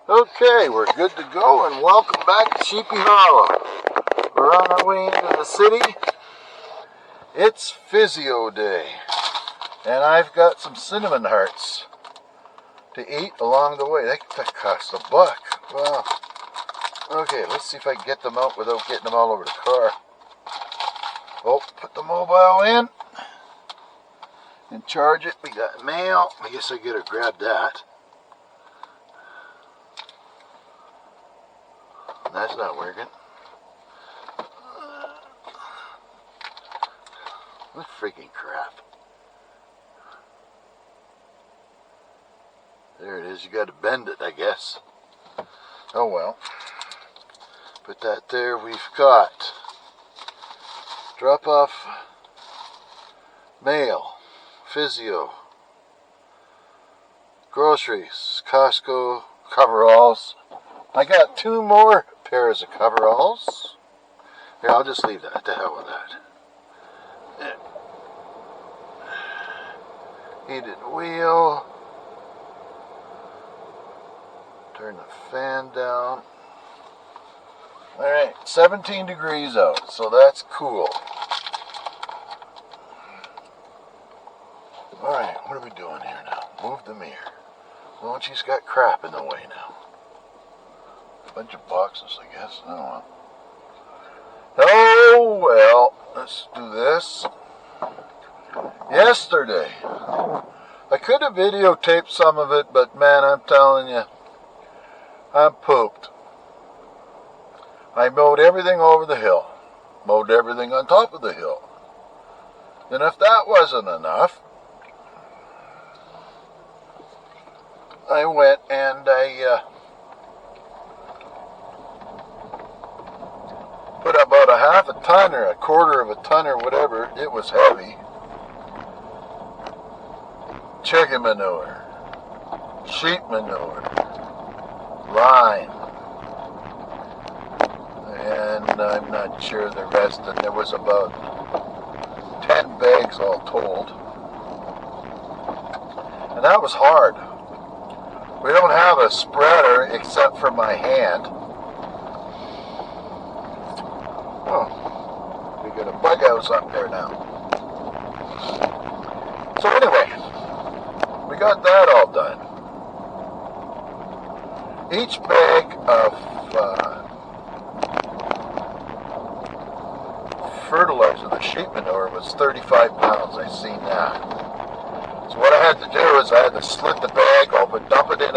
Okay, we're good to go, and welcome back to Sheepy Hollow. We're on our way into the city. It's physio day, and I've got some cinnamon hearts to eat along the way. That costs $1. Well, okay, let's see if I can get them out without getting them all over the car. Oh, put the mobile in and charge it. We got mail. I guess I gotta grab that. That's not working. What freaking crap. There it is. You got to bend it, I guess. Oh well. Put that there. We've got drop off, mail, physio, groceries, Costco, coveralls. I got 2 more pairs of coveralls. Here, I'll just leave that. To hell with that. Heated wheel. Turn the fan down. Alright, 17 degrees out, so that's cool. Alright, what are we doing here now? Move the mirror. Well, she's got crap in the way now. Bunch of boxes, I guess. I don't know. Oh, well, let's do this. Yesterday, I could have videotaped some of it, but man, I'm telling you, I'm pooped. I mowed everything over the hill, mowed everything on top of the hill. And if that wasn't enough, I went and I put about a half a ton or a quarter of a ton or whatever, it was heavy, chicken manure, sheep manure, lime, and I'm not sure the rest, and there was about 10 bags all told, and that was hard. We don't have a spreader except for my hand. Oh, we got a bug house up there now. So anyway, we got that all done. Each bag of fertilizer, the sheep manure, was 35 pounds. I seen that. So what I had to do is I had to slit the bag open, dump it in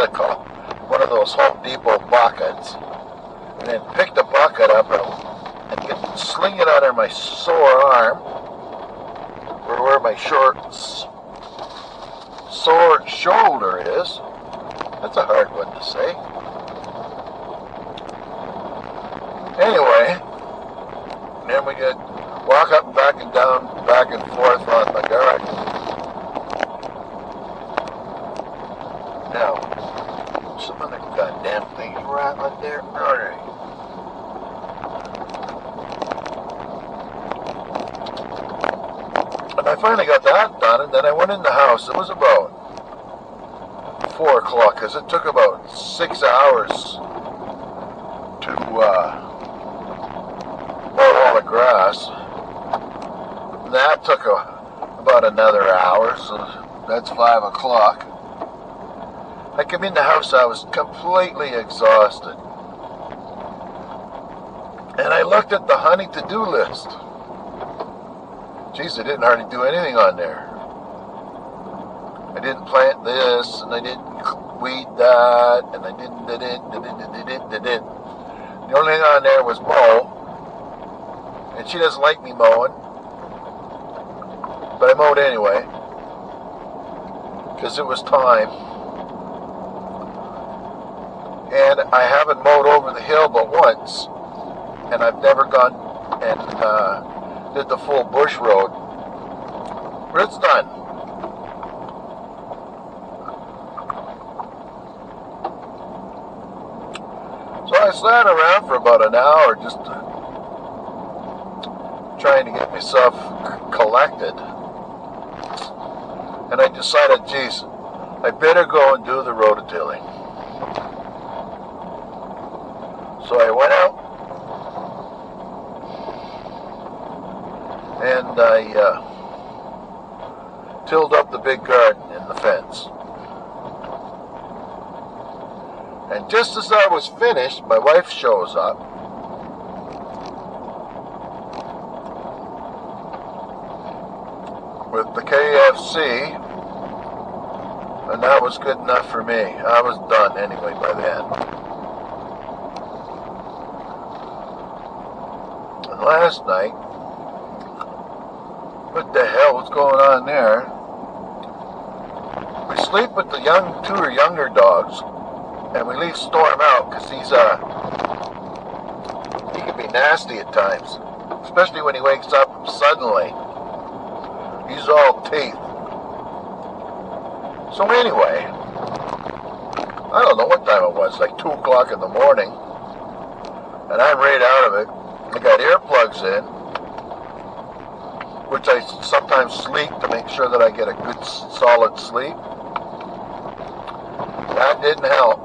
one of those Home Depot buckets, and then pick the bucket up and sling it under my sore arm, or where my sore shoulder is. That's a hard one to say. Anyway, then we could walk up and back and down, back and forth on the garden. Now, some other goddamn things rattling there. Alright. And I finally got that done, and then I went in the house. It was about 4 o'clock, because it took about 6 hours to mow all the grass. And that took about another hour, so that's 5 o'clock. I came in the house, I was completely exhausted. And I looked at the honey to-do list. Geez, I didn't hardly do anything on there. I didn't plant this, and I didn't weed that, and I didn't. The only thing on there was mow. And she doesn't like me mowing. But I mowed anyway. Because it was time. And I haven't mowed over the hill but once. And I've never gone and did the full bush road. But it's done. So I sat around for about an hour just trying to get myself collected. And I decided, geez, I better go and do the rototilling. So I went out and I tilled up the big garden in the fence. And just as I was finished, my wife shows up. With the KFC, and that was good enough for me. I was done anyway by then. And last night, what the hell was going on there? We sleep with the two younger dogs, and we leave Storm out because he can be nasty at times, especially when he wakes up suddenly. He's all teeth. So anyway, I don't know what time it was, like 2 o'clock in the morning, and I'm right out of it. I got earplugs in, which I sometimes sleep to make sure that I get a good solid sleep. That didn't help.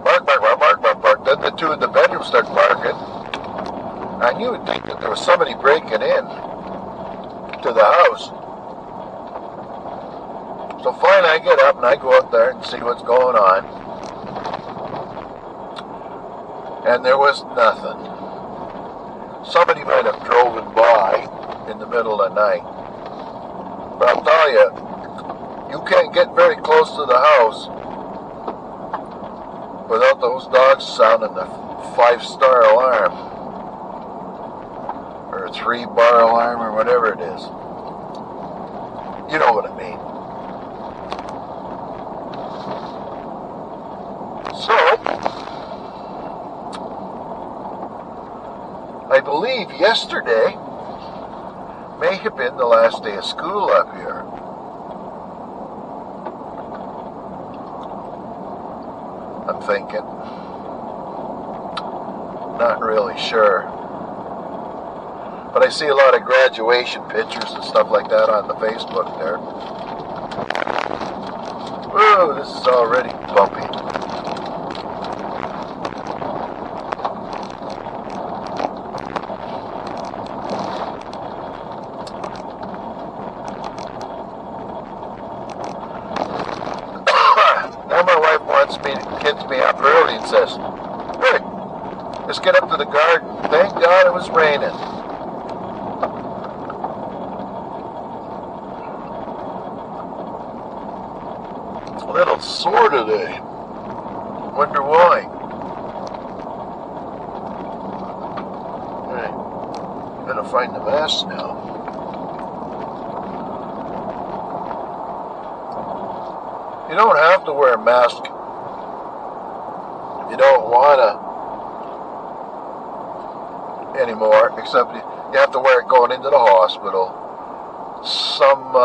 Bark, bark, bark, bark, bark, bark. Then the two in the bedroom start barking. I knew you'd think that there was somebody breaking in to the house. So finally I get up and I go out there and see what's going on. And there was nothing. Somebody might have driven by in the middle of the night. But I'll tell you, you can't get very close to the house without those dogs sounding the 5-star alarm. Or a 3-bar alarm or whatever it is. You know what I mean. So, I believe yesterday may have been the last day of school up here. I'm thinking. Not really sure. But I see a lot of graduation pictures and stuff like that on the Facebook there. Whoa, this is already bumpy. Now my wife gets me up early and says, "Hey, let's get up to the garden. Thank God it was raining." A little sore today. Wonder why. Hey, gotta find the mask now. You don't have to wear a mask if you don't wanna anymore, except you have to wear it going into the hospital. Some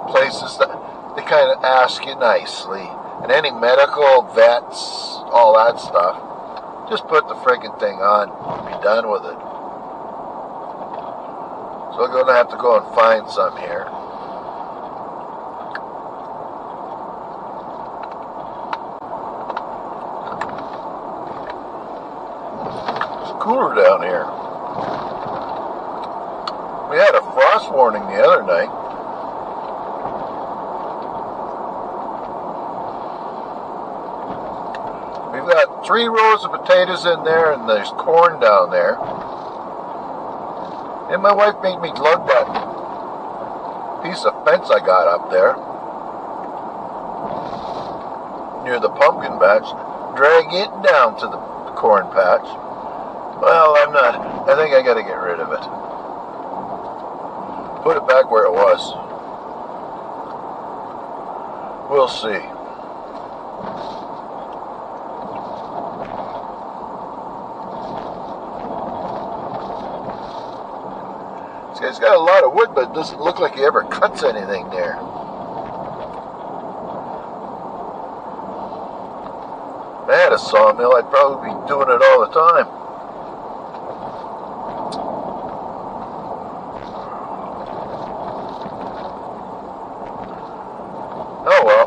places that they kind of ask you nicely, and any medical, vets, all that stuff, just put the friggin' thing on and be done with it. So I'm gonna have to go and find some here. It's cooler down here. We had a frost warning the other night. We've got 3 rows of potatoes in there, and there's corn down there. And my wife made me lug that piece of fence I got up there near the pumpkin patch, drag it down to the corn patch. Well, I think I gotta get rid of it. Put it back where it was. We'll see. This guy's got a lot of wood, but it doesn't look like he ever cuts anything there. If I had a sawmill, I'd probably be doing it all the time. Oh well.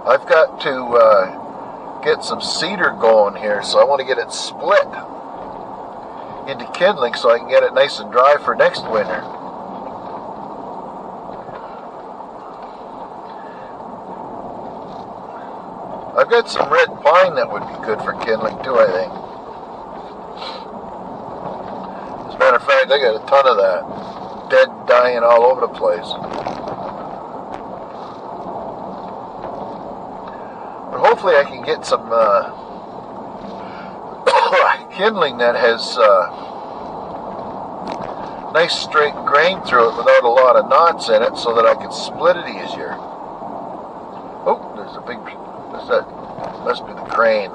I've got to get some cedar going here, so I want to get it split into kindling so I can get it nice and dry for next winter. I've got some red pine that would be good for kindling too, I think. As a matter of fact, I got a ton of that. Dead, dying all over the place. But hopefully I can get some kindling that has nice straight grain through it without a lot of knots in it so that I can split it easier. Oh, there's a big... What's that? Must be the crane.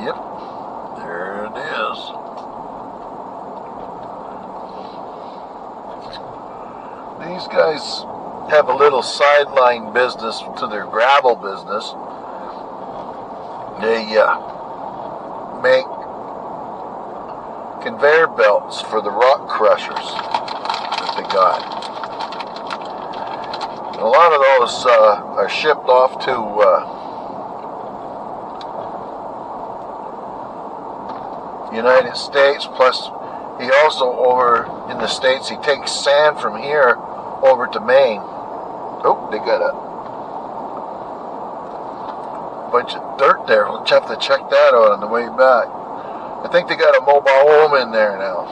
Yep, there it is. These guys have a little sideline business to their gravel business. They make conveyor belts for the rock crushers that they got. And a lot of those are shipped off to United States, plus he also over in the States, he takes sand from here over to Maine. Oh, they got a bunch of dirt there. We'll have to check that out on the way back. I think they got a mobile home in there now.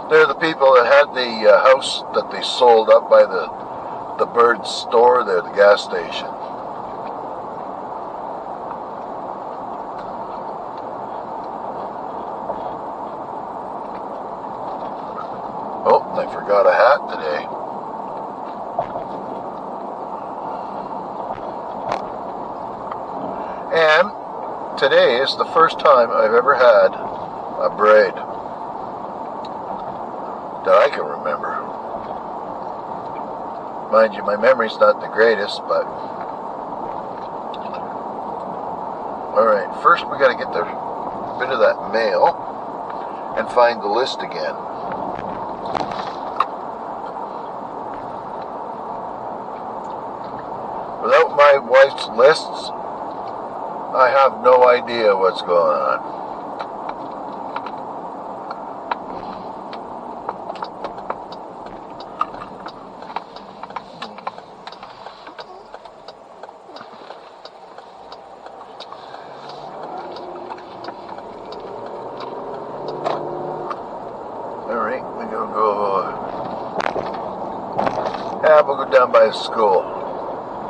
They're the people that had the house that they sold up by the Burtts store there, the gas station. Oh, I forgot a hat today. And today is the first time I've ever had a braid that I can remember. Mind you, my memory's not the greatest, but... Alright, first we gotta get the bit of that mail and find the list again. Without my wife's lists, I have no idea what's going on. Alright, we're gonna go... we'll go down by the school.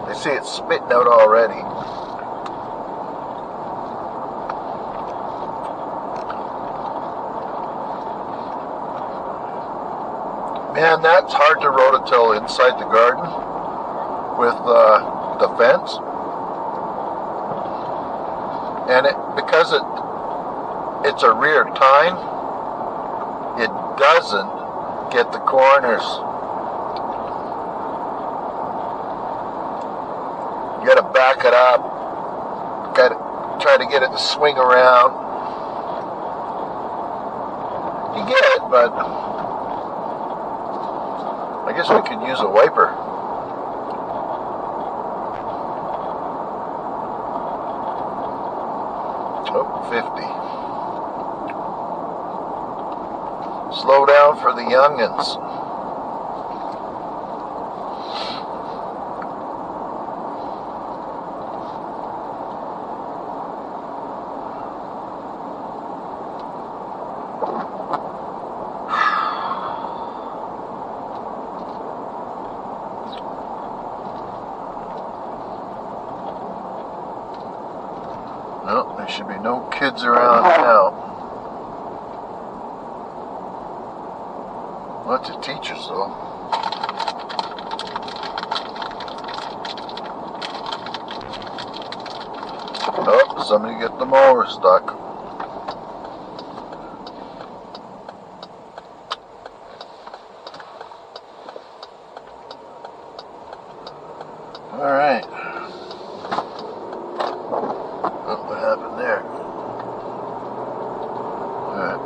I see it spitting out already. Man, that's hard to rototill inside the garden with the fence. And because it's a rear tine, it doesn't get the corners. You gotta back it up. Gotta try to get it to swing around. You get it, but I guess we could use a wiper. Oh, 50. Slow down for the youngins. No, there should be no kids around now. Lots of teachers though. Oh, somebody get the mower stuck. Alright. Oh, what happened there? Alright.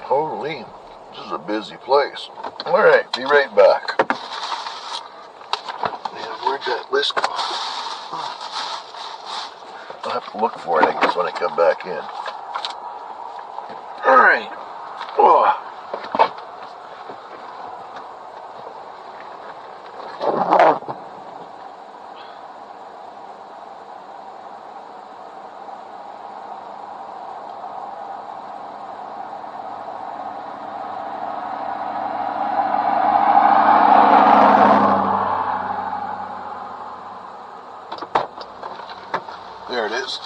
Holy, this is a busy place. Alright, be right back. Man, where'd that list go? I'll have to look for it, I guess, when I come back in. Alright. Oh. There it is.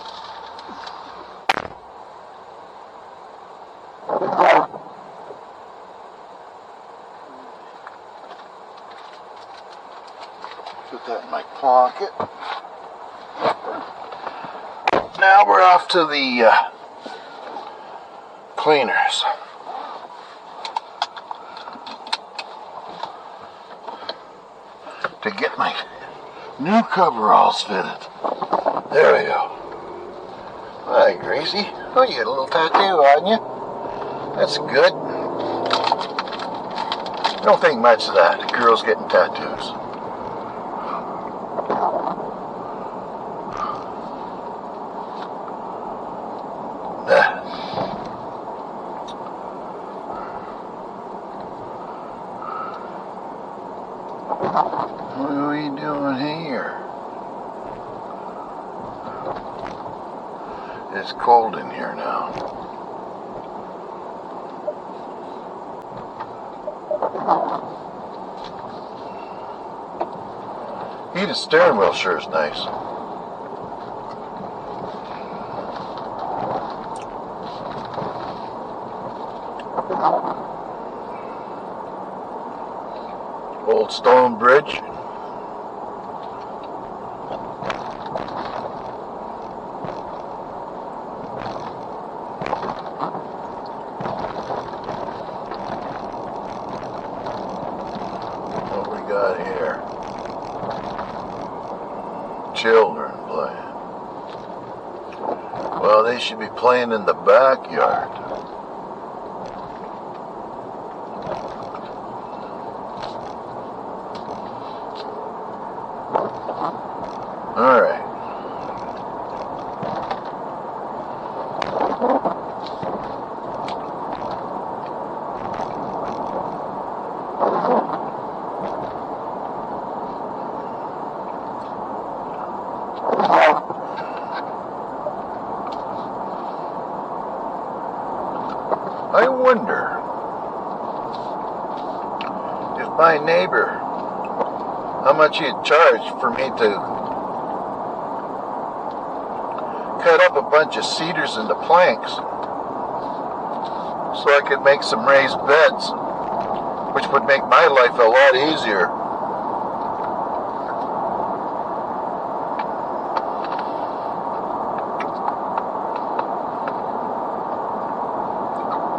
Put that in my pocket. Now we're off to the cleaners. To get my new coveralls fitted. There we go. Hi, Gracie. Oh, you got a little tattoo on you. That's good. Don't think much of that. Girls getting tattoos. What are we doing here? It's cold in here now. Heated steering wheel sure is nice. Old stone bridge. What we got here? Children playing. Well, they should be playing in the backyard. All right. I wonder if my neighbor, how much he'd charge for me to cut up a bunch of cedars into planks so I could make some raised beds, which would make my life a lot easier.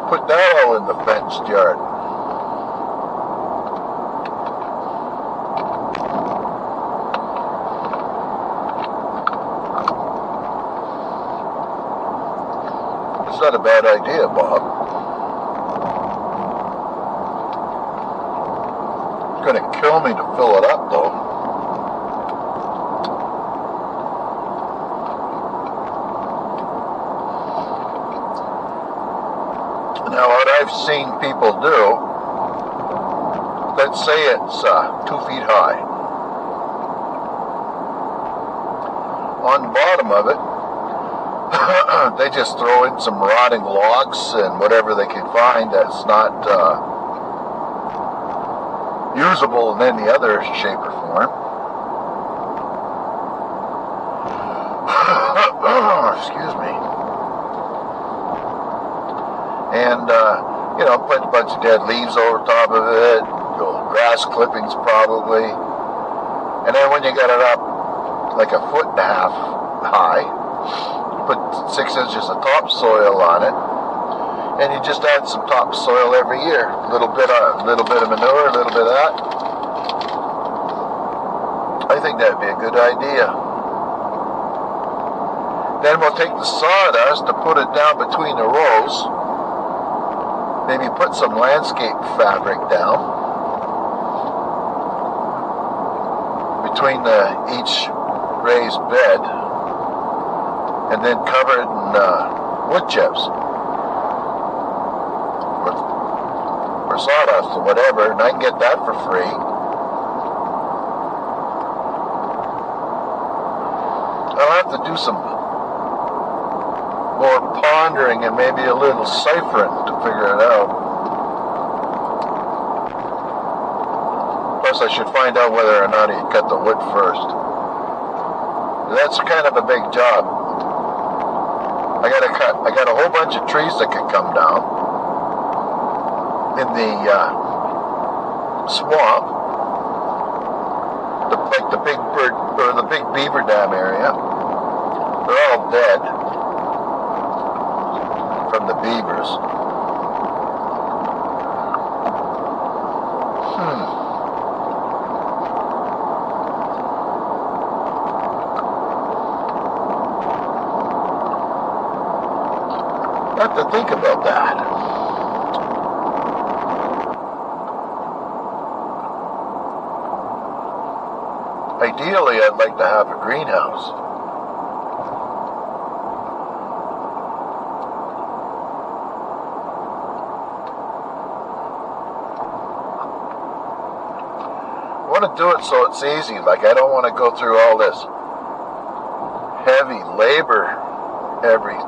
Put that all in the fenced yard. It's not a bad idea, Bob. It's gonna kill me to fill it up, though. Now, what I've seen people do, let's say it's 2 feet high. On the bottom of it, they just throw in some rotting logs and whatever they can find that's not usable in any other shape or form. Excuse me. And, put a bunch of dead leaves over top of it, grass clippings probably. And then when you get it up like 1.5 feet high, put 6 inches of topsoil on it, and you just add some topsoil every year. A little bit of manure, a little bit of that. I think that'd be a good idea. Then we'll take the sawdust to put it down between the rows. Maybe put some landscape fabric down between each raised bed, and then cover it in wood chips or sawdust or whatever, and I can get that for free. I'll have to do some more pondering and maybe a little ciphering to figure it out. Plus I should find out whether or not you cut the wood first. That's kind of a big job. I got a whole bunch of trees that could come down in the swamp, like the big bird or the big beaver dam area. They're all dead from the beavers. I have to think about that. Ideally, I'd like to have a greenhouse. I want to do it so it's easy. Like, I don't want to go through all this heavy labor every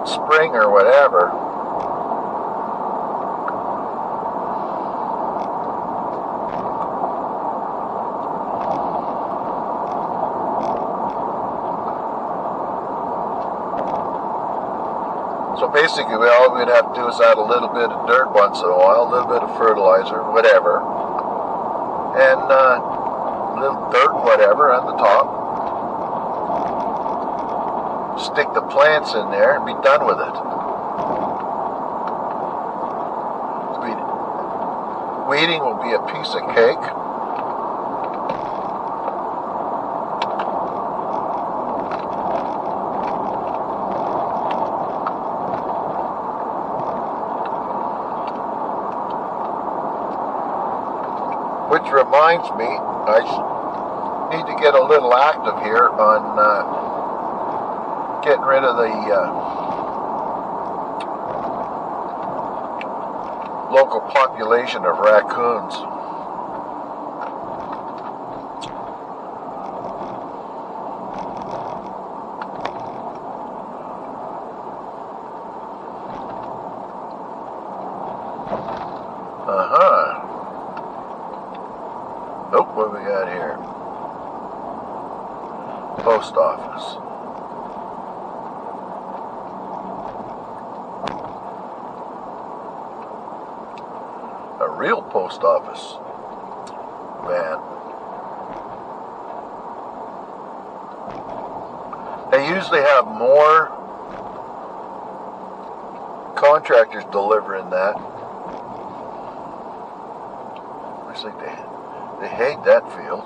spring or whatever. So basically, all we'd have to do is add a little bit of dirt once in a while, a little bit of fertilizer, whatever, and a little dirt, whatever, on the top. Stick the plants in there and be done with it. Weeding will be a piece of cake. Which reminds me, I need to get a little active here on getting rid of the local population of raccoons. Nope, what do we got here? Post office. A real post office van. They usually have more contractors delivering that. Looks like they hate that field.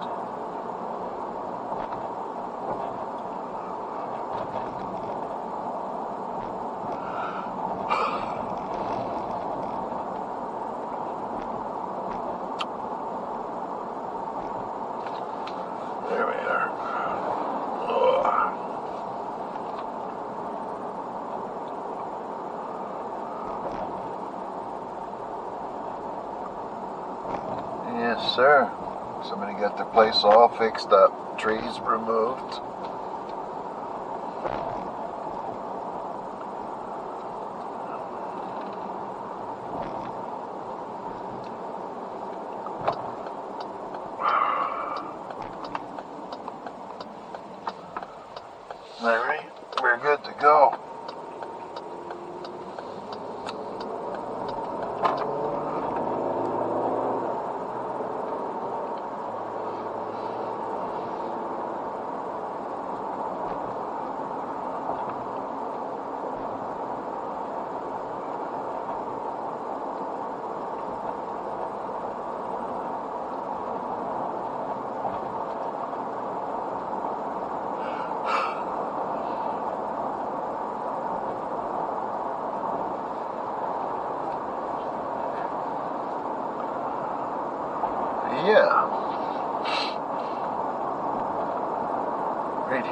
There we are. Yes, sir. Somebody got their place all fixed up. Trees removed.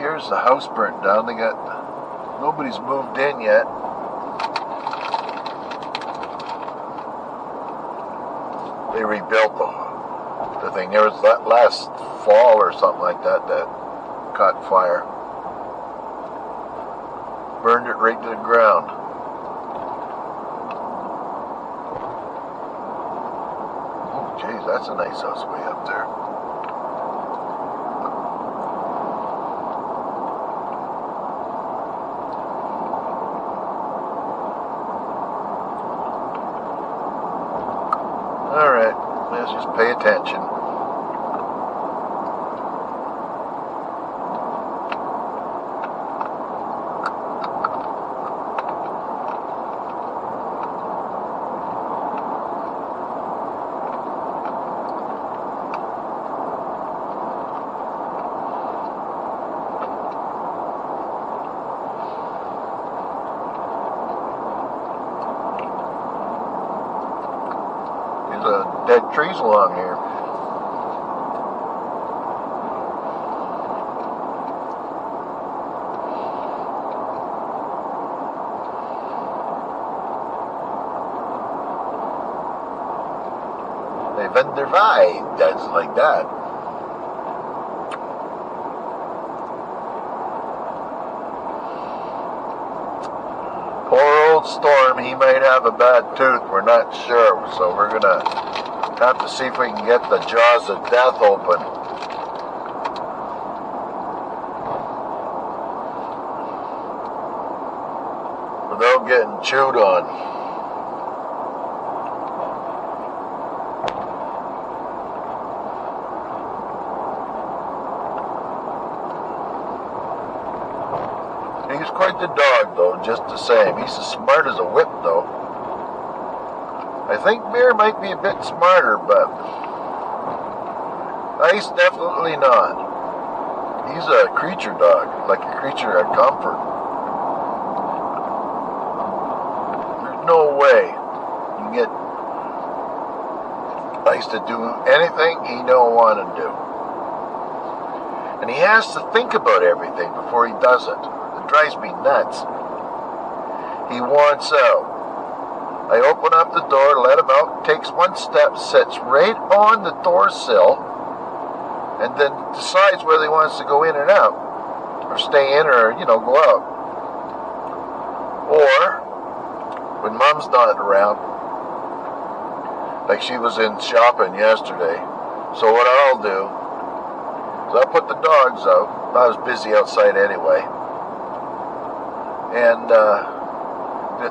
here's the house burnt down. Nobody's moved in yet. They rebuilt the thing. There was that last fall or something like that caught fire. Burned it right to the ground. Oh, geez, that's a nice house way up there. Alright, let's just pay attention. Dead trees along here. They've been divided, that's like that. Poor old Storm, he might have a bad tooth, we're not sure, so we're gonna have to see if we can get the jaws of death open. Without getting chewed on. He's quite the dog though, just the same. He's as smart as a whip though. I think Bear might be a bit smarter, but Ice definitely not. He's a creature dog, like a creature of comfort. There's no way you can get Ice to do anything he don't want to do. And he has to think about everything before he does it. It drives me nuts. He wants out. I open up the door, let him out, takes one step, sits right on the door sill, and then decides whether he wants to go in or out, or stay in or, go out. Or, when Mom's not around, like she was in shopping yesterday, so what I'll do is I'll put the dogs out. I was busy outside anyway, and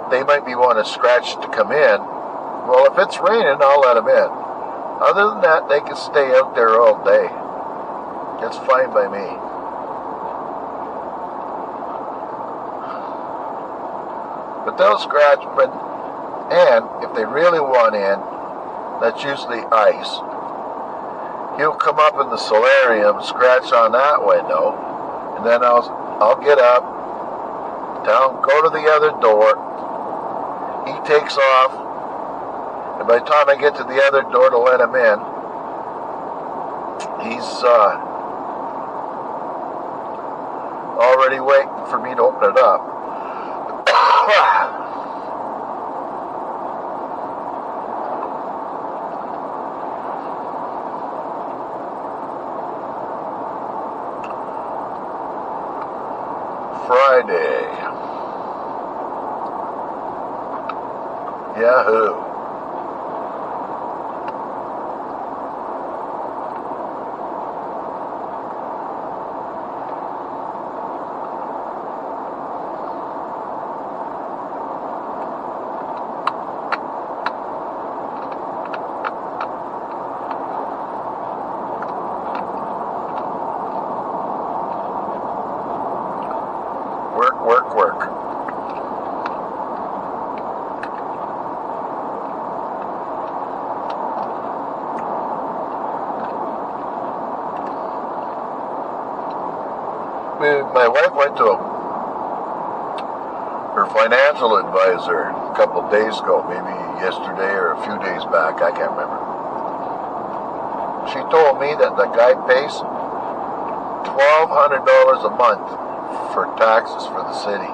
they might be wanting to scratch to come in. Well, if it's raining, I'll let them in. Other than that, they can stay out there all day. It's fine by me. But they'll scratch, and if they really want in, that's usually Ice. He'll come up in the solarium, scratch on that window, and then I'll get up, tell him, go to the other door. He takes off, and by the time I get to the other door to let him in, he's already waiting for me to open it up. Friday. Yahoo. Work. My wife went to her financial advisor a couple of days ago, maybe yesterday or a few days back, I can't remember. She told me that the guy pays $1,200 a month for taxes for the city.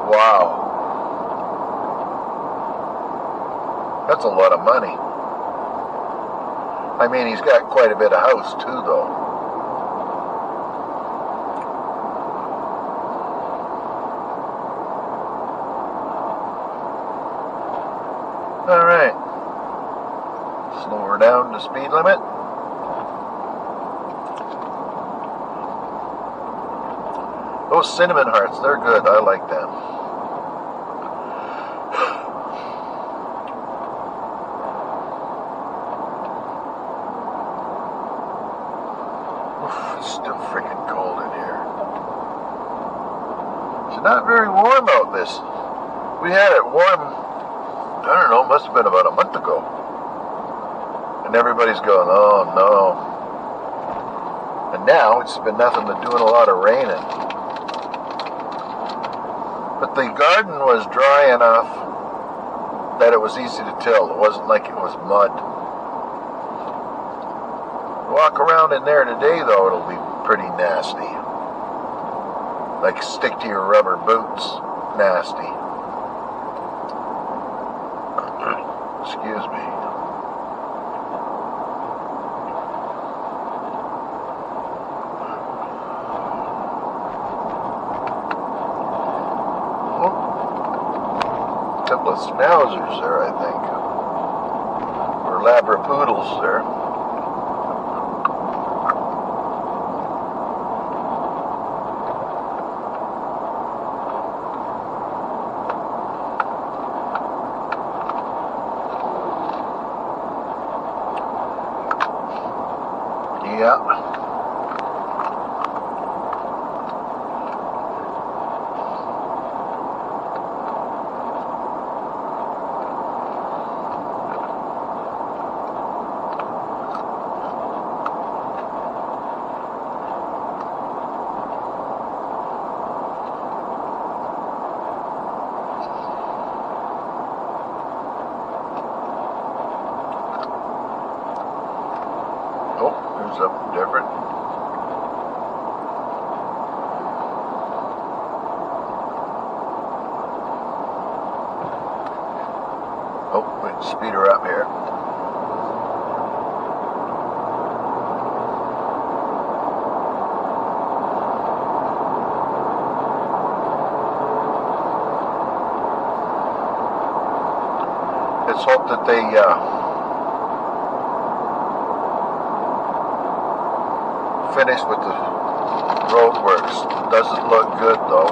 Wow. That's a lot of money. I mean, he's got quite a bit of house too, though. All right. Slow her down to speed limit. Those cinnamon hearts, they're good. I like them. It's still freaking cold in here. It's not very warm out this. We had it warm, I don't know, must have been about a month ago. And everybody's going, oh no. And now it's been nothing but doing a lot of raining. But the garden was dry enough that it was easy to till. It wasn't like it was mud. Walk around in there today, though, it'll be pretty nasty. Like stick to your rubber boots. Nasty. Excuse me. A couple of schnauzers there, I think. Or labrapoodles there. Yeah. Oh, there's something different. Oh, we can speed her up here. Let's hope that they finish with the road works. Doesn't look good though.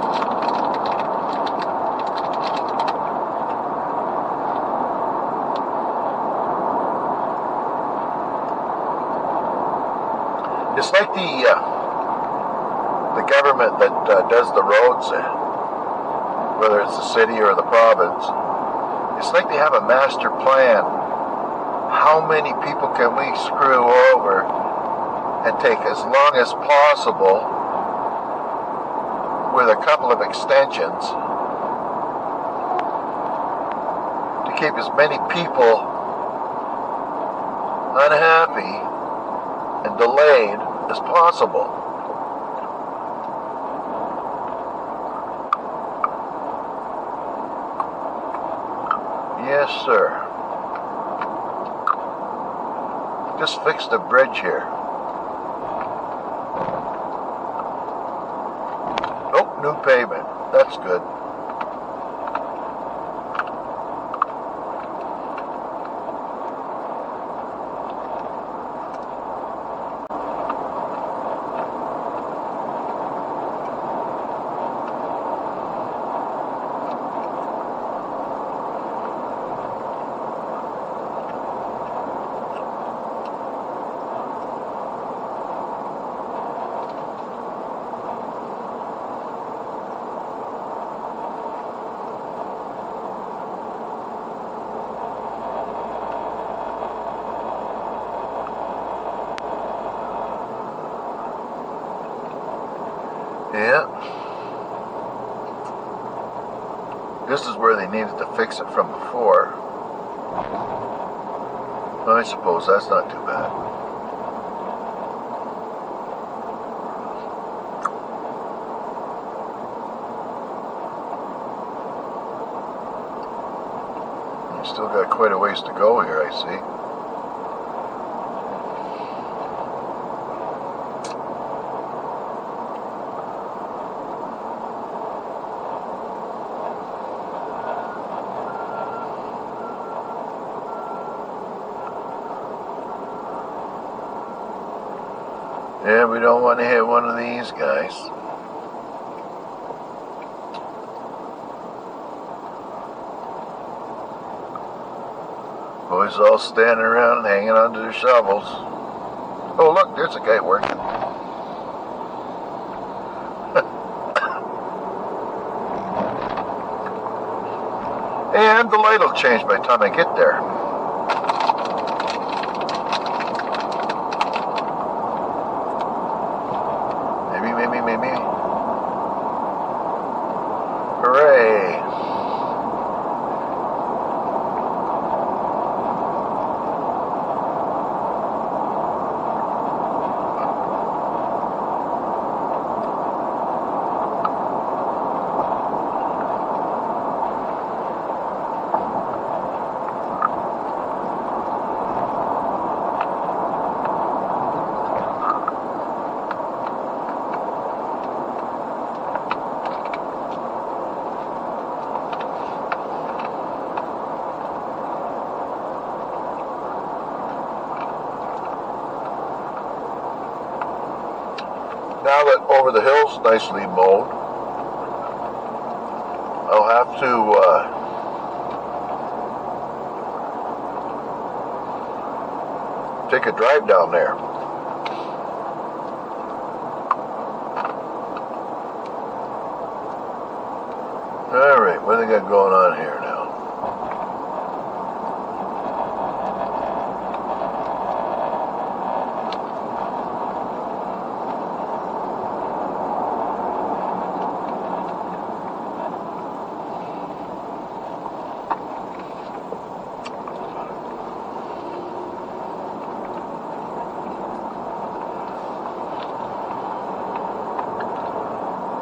It's like the government that does the roads, whether it's the city or the province. It's like they have a master plan. How many people can we screw over and take as long as possible with a couple of extensions to keep as many people unhappy and delayed as possible. Yes, sir. Just fixed the bridge here. Oh, new pavement. That's good. Yeah. This is where they needed to fix it from before. I suppose that's not too bad. Still got quite a ways to go here, I see. Yeah, we don't want to hit one of these guys. Boys all standing around and hanging onto their shovels. Oh, look, there's a guy working. And the light will change by the time I get there. Maybe. Hooray. Now that over the hill's nicely mowed, I'll have to take a drive down there. Alright, what do they got going on here now?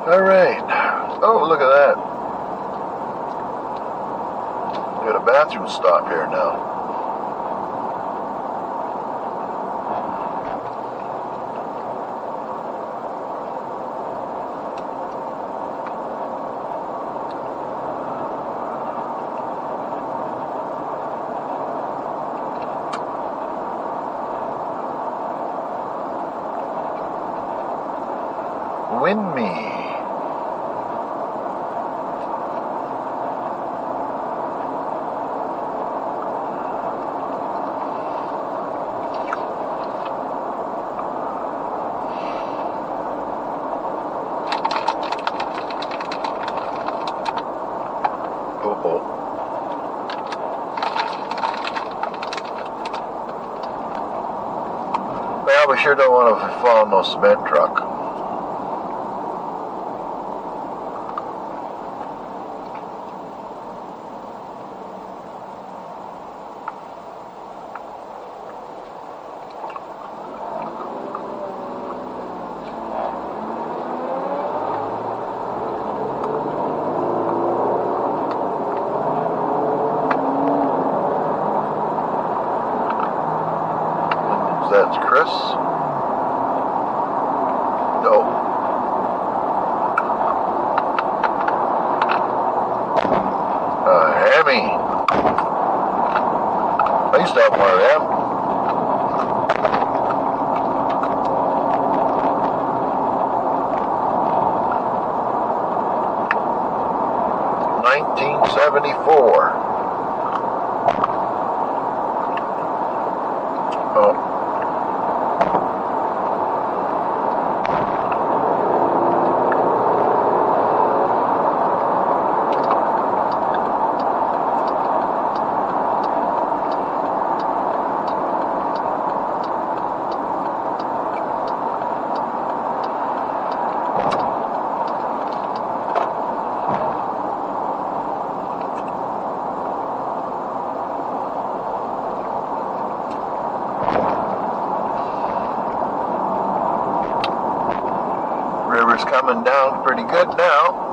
Alright. Oh, look at that. We got a bathroom stop here now. Win me. Well, we sure don't want to fall in no cement truck. That's Chris. No. Hammy. I used to have one of them. $1974. Oh. River's coming down pretty good now.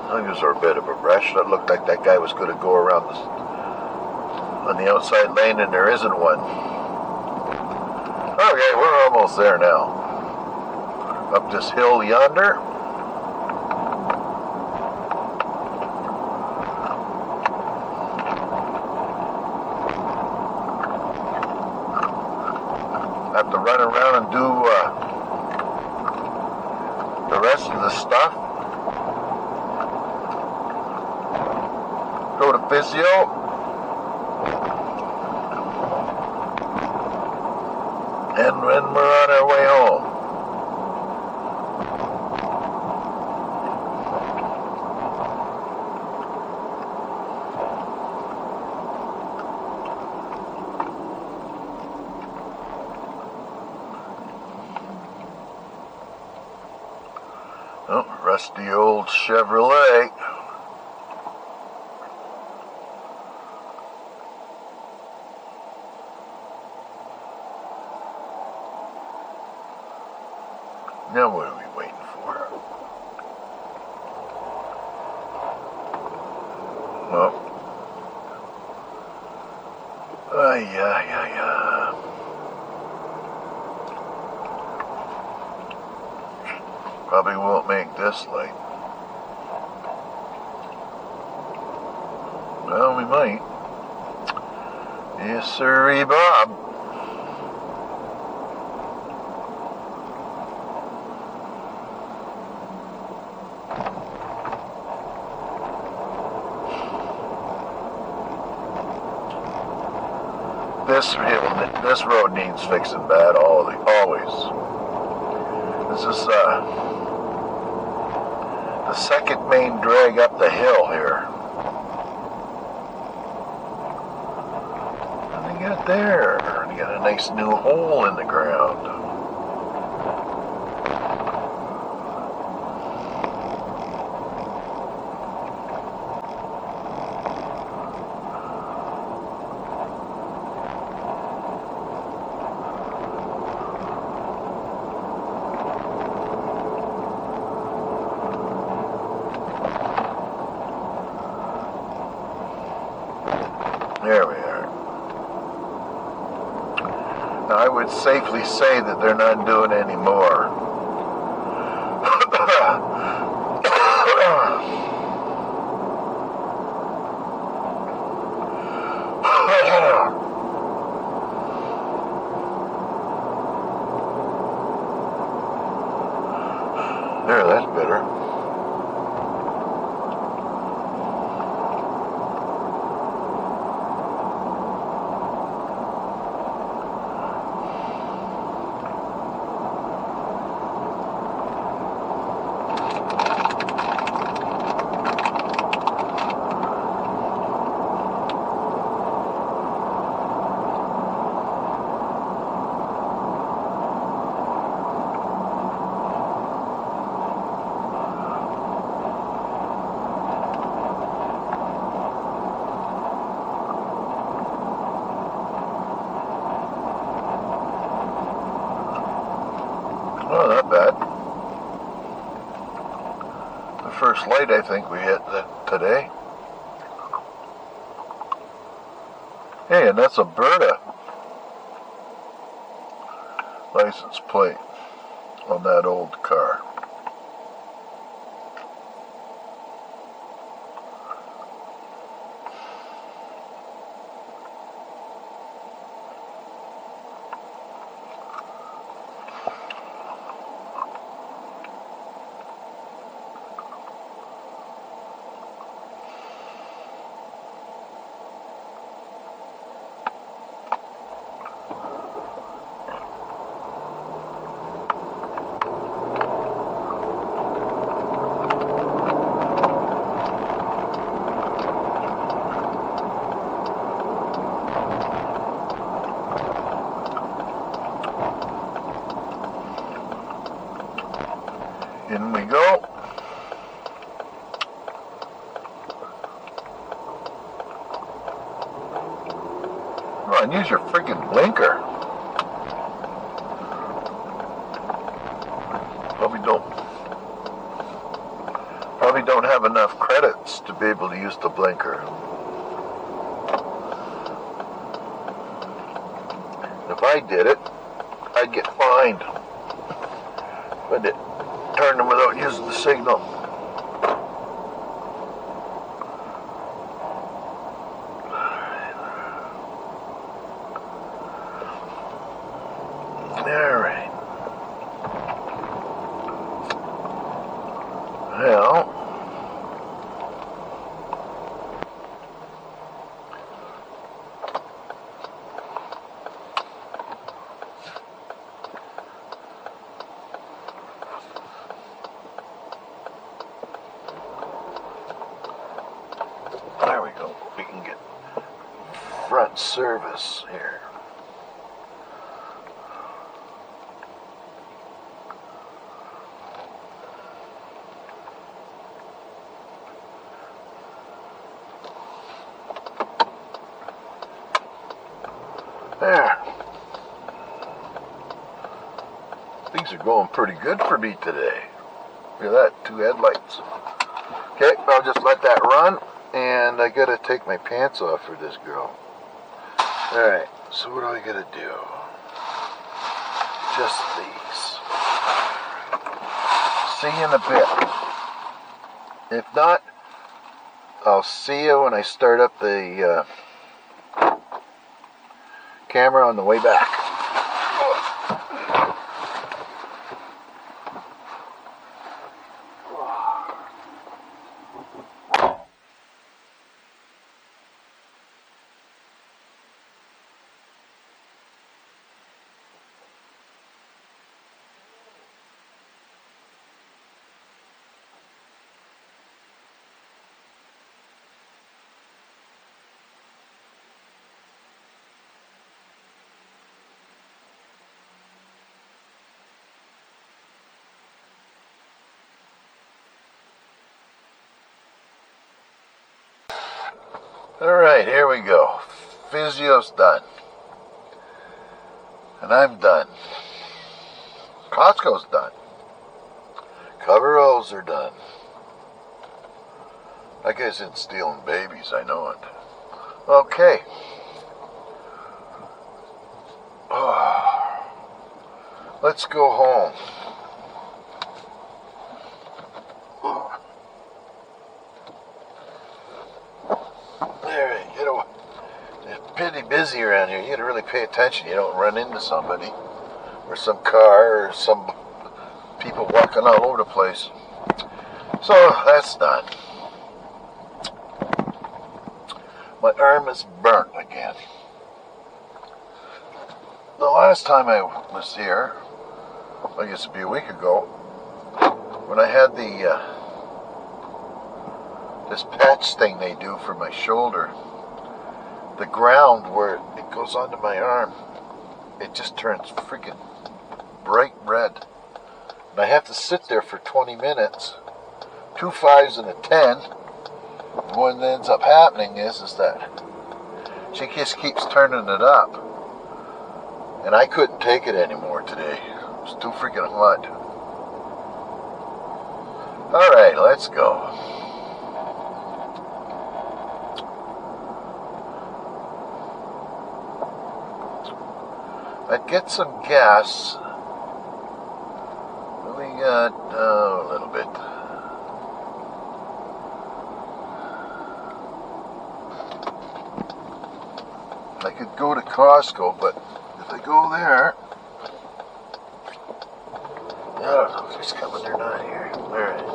I'll use our bit of a brush. That looked like that guy was going to go around this, on the outside lane, and there isn't one. Okay, we're almost there now. Up this hill yonder. Have to run around and do the rest of the stuff. Go to physio. And when we're on our way home. Oh, rusty old Chevrolet. Now what are we waiting for? Well, yeah. Probably won't make this light. Well, we might. Yes, sirree, Bob. This road needs fixing bad, always. This is the second main drag up the hill here. And they got there. They got a nice new hole in the ground. There we are. Now, I would safely say that they're not doing any more. There, that's better. Oh, not bad. The first light I think we hit today. Hey, and that's a Burtts license plate on that old car. In we go. Come on, use your freaking blinker. Probably don't have enough credits to be able to use the blinker. If I did it, I'd get fined. But it turned them without using the signal. Alright. Well, there we go. We can get front service here. There. Things are going pretty good for me today. Look at that, 2 headlights. Okay, I'll just let that run, and I gotta take my pants off for this girl. Alright, so what do I gotta do? Just these. See you in a bit. If not, I'll see you when I start up the camera on the way back. Alright, here we go. Physio's done. And I'm done. Costco's done. Coveralls are done. That guy's in stealing babies, I know it. Okay. Oh, let's go home. Pretty busy around here. You gotta really pay attention. You don't run into somebody or some car or some people walking all over the place. So that's done. My arm is burnt again. The last time I was here, I guess it'd be a week ago, when I had the this patch thing they do for my shoulder. The ground where it goes onto my arm, it just turns freaking bright red. And I have to sit there for 20 minutes, 2 5s and a 10. And what ends up happening is that she just keeps turning it up. And I couldn't take it anymore today. It was too freaking hot. Alright, let's go. I'd get some gas. We got a little bit. I could go to Costco, but if I go there, I don't know if he's coming or not here. Alright.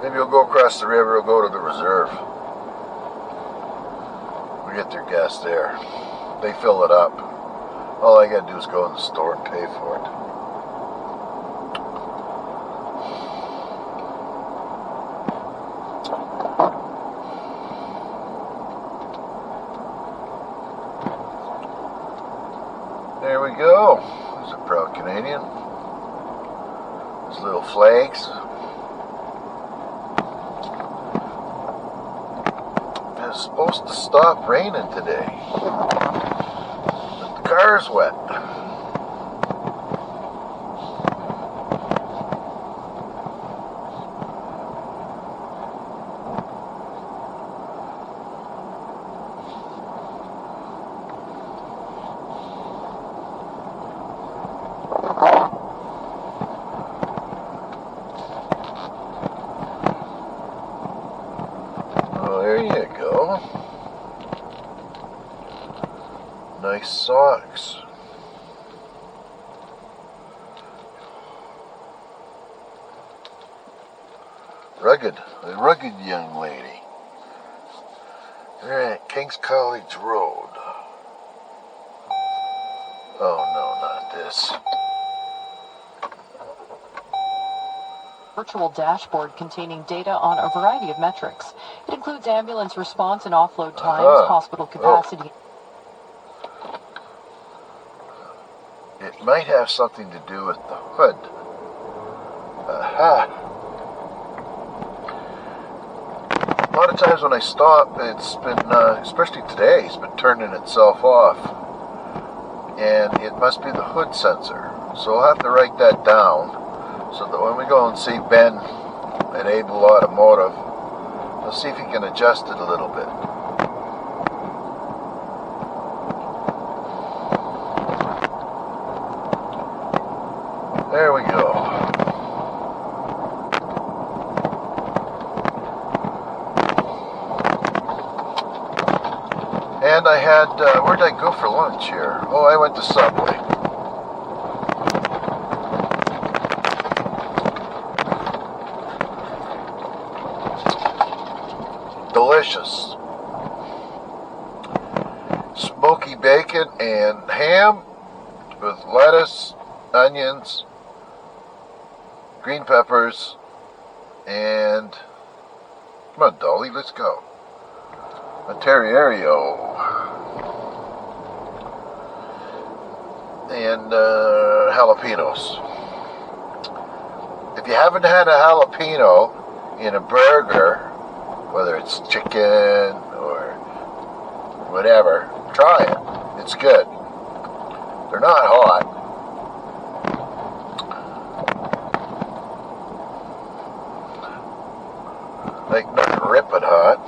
Maybe we'll go across the river, we'll go to the reserve. We'll get their gas there. They fill it up. All I gotta do is go in the store and pay for it. There we go. There's a proud Canadian. Those little flags. It's supposed to stop raining today. The car's wet. a rugged young lady. Alright, King's College Road. Oh no, not this. Virtual dashboard containing data on a variety of metrics. It includes ambulance response and offload times, hospital capacity. It might have something to do with the hood. Aha. A lot of times when I stop, it's been, especially today, it's been turning itself off. And it must be the hood sensor. So I'll have to write that down so that when we go and see Ben at Able Automotive, we'll see if he can adjust it a little bit. There we go. And I had, where did I go for lunch here? Oh, I went to Subway. Delicious. Smoky bacon and ham with lettuce, onions, green peppers, and come on, Dolly, let's go. A Terrierio. And jalapenos. If you haven't had a jalapeno in a burger, whether it's chicken or whatever, try it. It's good. They're not hot. Like not ripping hot.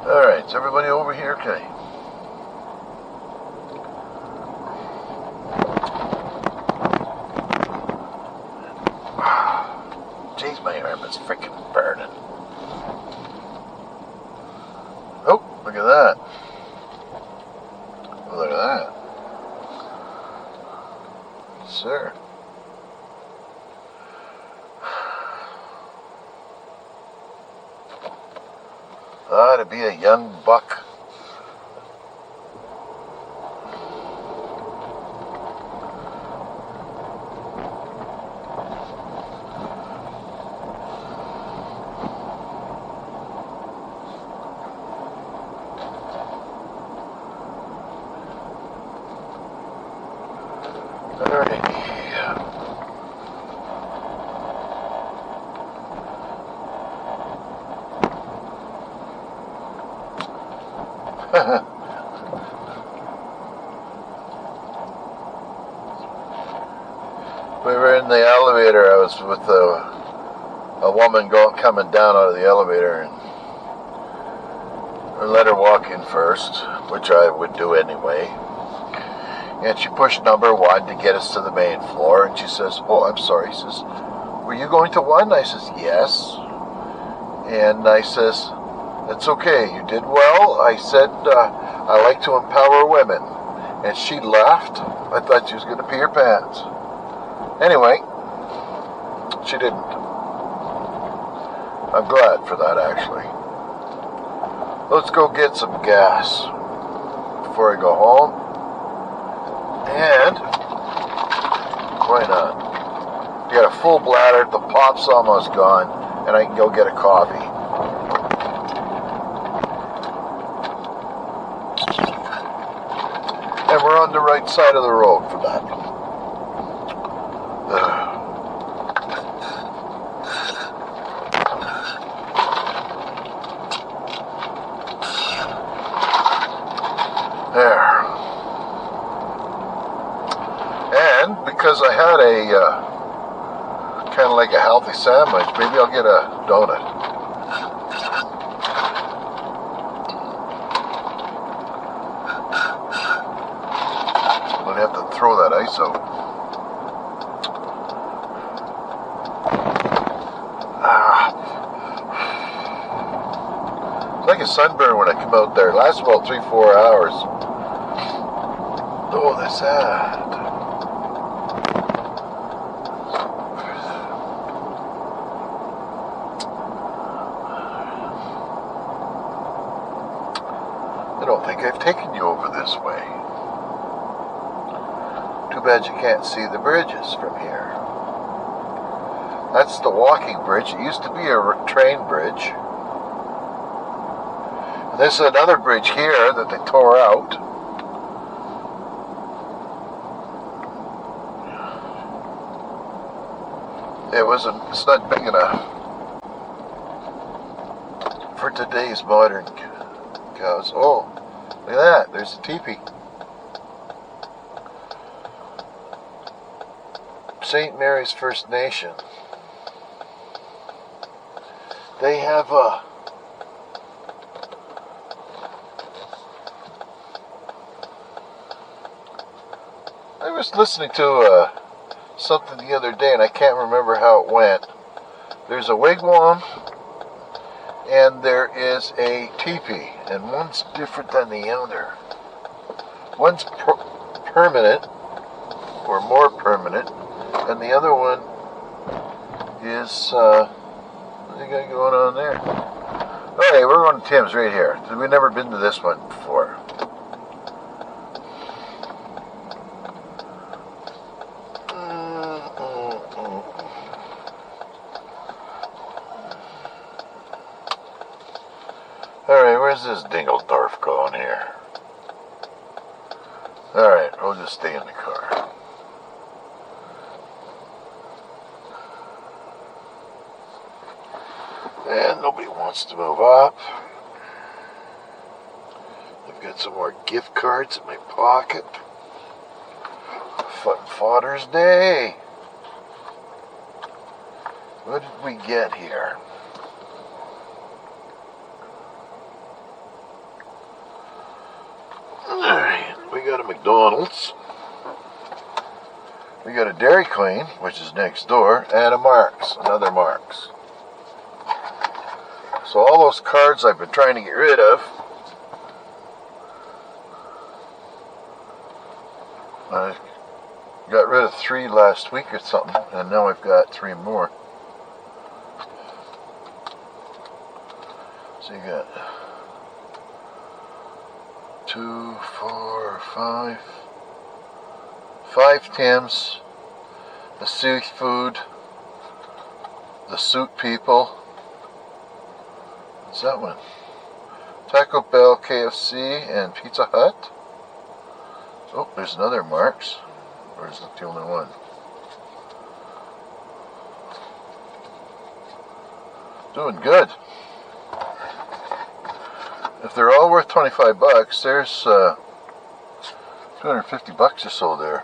Alright, is everybody over here? Okay. Jeez, my arm is freaking burning. Oh, look at that. Oh, look at that. Sir. To be a young buck. We were in the elevator. I was with a woman coming down out of the elevator, and I let her walk in first, which I would do anyway. And she pushed number 1 to get us to the main floor, and she says, "Oh, I'm sorry." She says, "Were you going to 1?" I says, "Yes." And I says, "It's okay, you did well." I said, "I like to empower women." And she laughed. I thought she was going to pee her pants. Anyway, she didn't. I'm glad for that, actually. Let's go get some gas before I go home. And why not? You got a full bladder, the pop's almost gone, and I can go get a coffee. And we're on the right side of the road for that. There. And because I had a kind of like a healthy sandwich, maybe I'll get a donut. I'll have to throw that ice out. It's like a sunburn when I come out there. It lasts about 3-4 hours. Oh, that's sad. I don't think I've taken you over this way. Too bad you can't see the bridges from here. That's the walking bridge. It used to be a train bridge. This is another bridge here that they tore out. It's not big enough for today's modern cows. Oh, look at that. There's a teepee. St. Mary's First Nation. They have a I was listening to something the other day, and I can't remember how it went. There's a wigwam, and there is a teepee, and one's different than the other. One's permanent, or more permanent, and the other one is, what do you got going on there? Okay, we're going to Tim's right here. We've never been to this one before. Alright, where's this Dingledorf going here? Alright, we'll just stay in the car. And nobody wants to move up. I've got some more gift cards in my pocket. Father's Day. What did we get here? Alright, we got a McDonald's. We got a Dairy Queen, which is next door, and a Mark's, another Mark's. So all those cards I've been trying to get rid of, I got rid of 3 last week or something, and now I've got 3 more. So you got 2, 4, 5, 5 Tims, the seafood, the suit people. What's that one? Taco Bell, KFC, and Pizza Hut. Oh, there's another Mark's. Or is that the only one? Doing good. If they're all worth 25 bucks, there's 250 bucks or so there.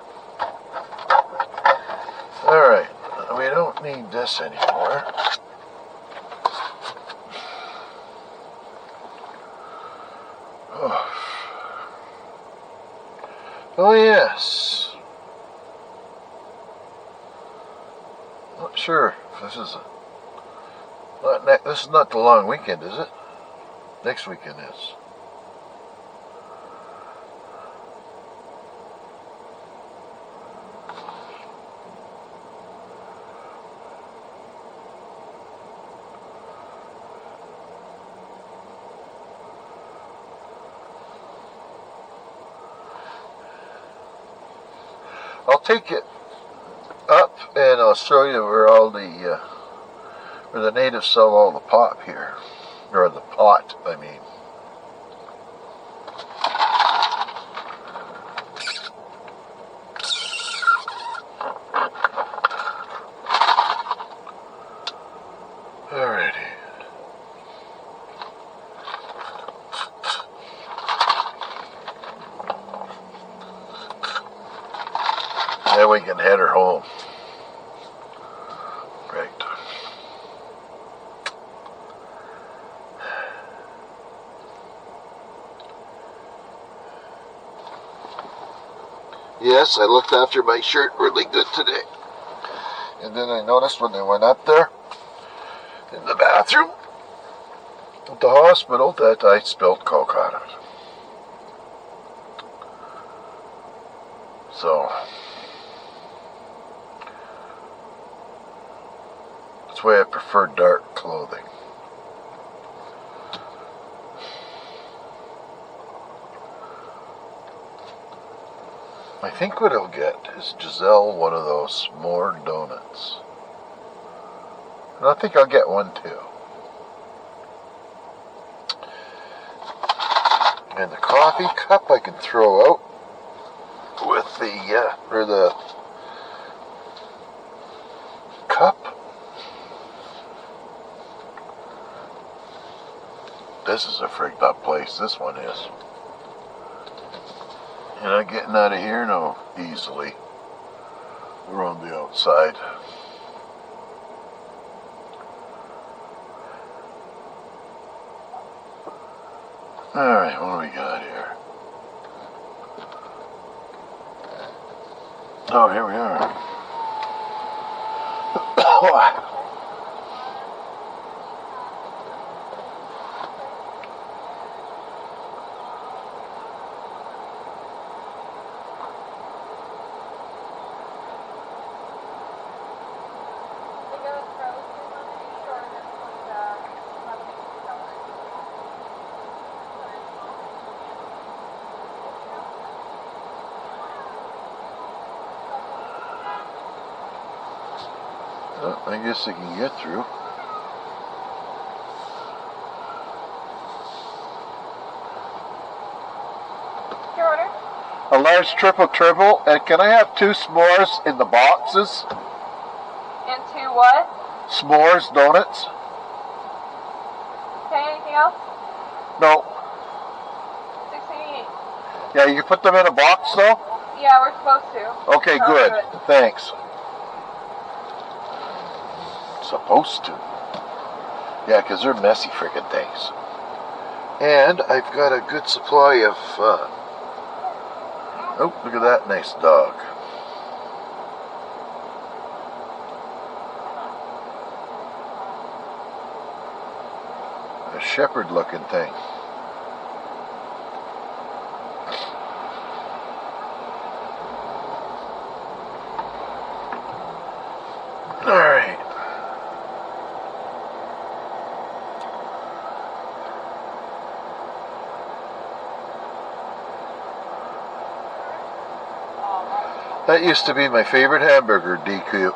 Alright, we don't need this anymore. Oh yes. Not sure if this is this is not the long weekend, is it? Next weekend is. I'll take it up and I'll show you where all the where the natives sell all the pop here, or the pot, I mean. Alrighty. Then we can head her home. Right. Yes, I looked after my shirt really good today. And then I noticed when I went up there in the bathroom at the hospital that I spilled Coke on it. So that's why I prefer dark clothing. I think what he'll get is Giselle one of those s'more donuts. And I think I'll get one too. And the coffee cup I can throw out with the cup. This is a frigged up place, this one is. You're not getting out of here no easily. We're on the outside. Alright, what do we got here? Oh, here we are. Oh, I guess I can get through. Your order? A large triple, and can I have 2 s'mores in the boxes? And 2 what? S'mores donuts? Okay, anything else? No. 688. Yeah, you can put them in a box though? Yeah, we're supposed to. Okay, I'll good. do it. Thanks. Supposed to. Yeah, because they're messy frickin' things. And I've got a good supply of, oh, look at that nice dog. A shepherd looking thing. Alright. That used to be my favorite hamburger, DQ.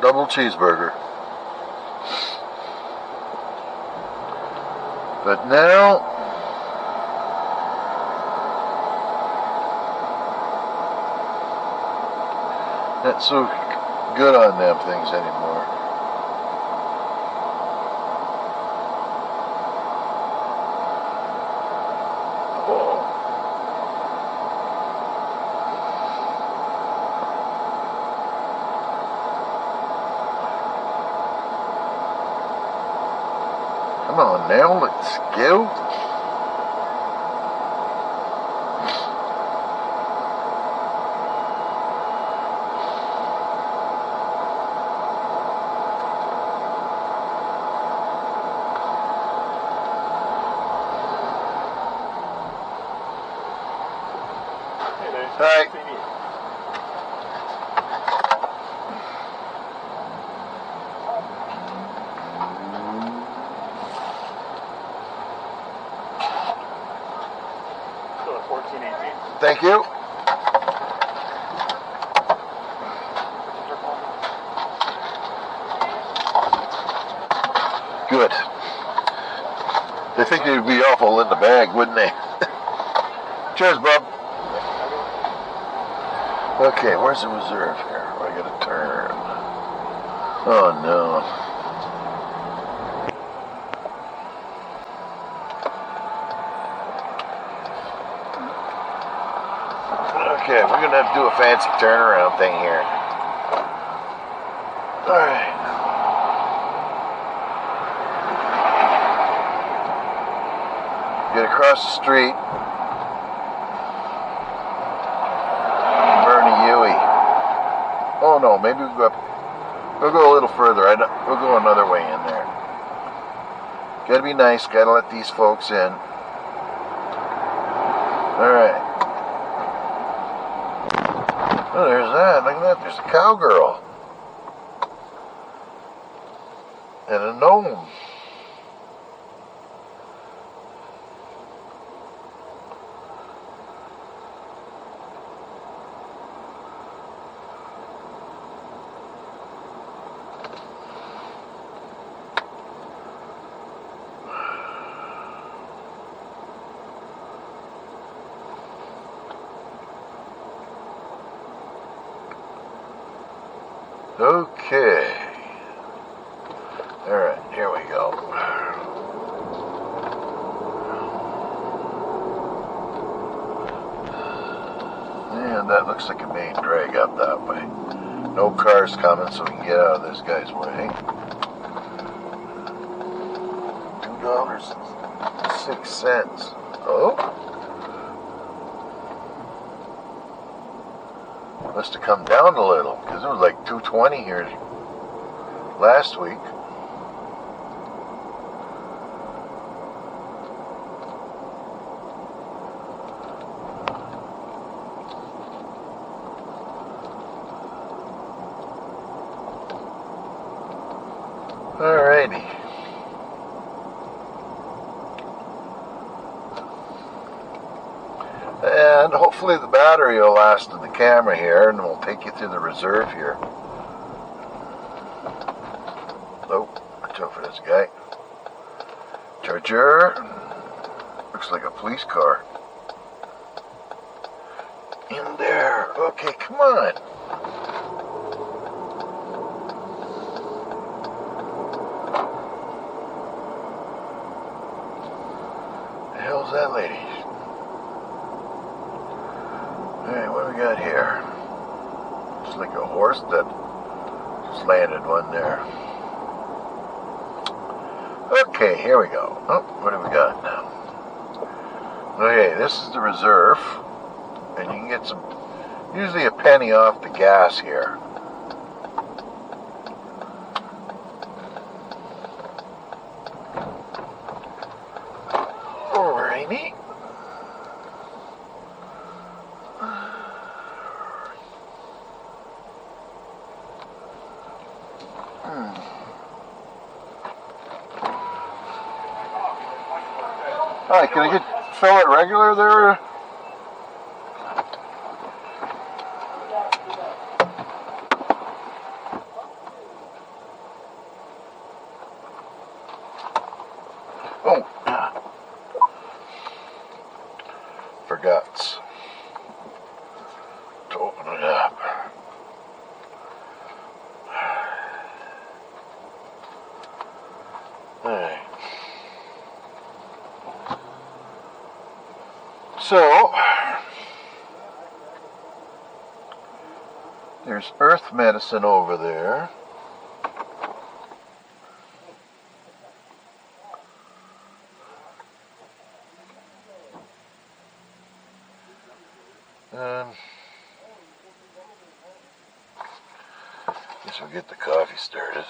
Double cheeseburger. But now, not so good on them things anymore. Come on now, let's go. Hi. Thank you. Good. They think they'd be awful in the bag, wouldn't they? Cheers, bub. Okay, where's the reserve here? I gotta turn. Oh no. Okay, we're gonna have to do a fancy turnaround thing here. Alright. Get across the street. Oh no, maybe we'll go a little further. We'll go another way in there. Gotta be nice, gotta let these folks in. Alright. Oh, there's that. Look at that. There's a cowgirl. And a gnome. Okay. Alright, here we go. And that looks like a main drag up that way. No cars coming, so we can get out of this guy's way. $2.06. Oh? Must have come down a little, because it was like $2.20 here last week. Alrighty. And hopefully the battery will last in the camera here, and we'll take you through the reserve here. Oh, watch out for this guy. Charger. Looks like a police car. In there. Okay, come on. The hell's that lady? Alright, what do we got here? It's like a horse that just landed one there. Okay, here we go. Oh, what do we got now? Okay, this is the reserve. And you can get some, usually a penny off the gas here. Alrighty. Hi, can I fill it regular there? Oh, forgot to open it up. Alright. So, there's earth medicine over there. Guess we'll get the coffee started.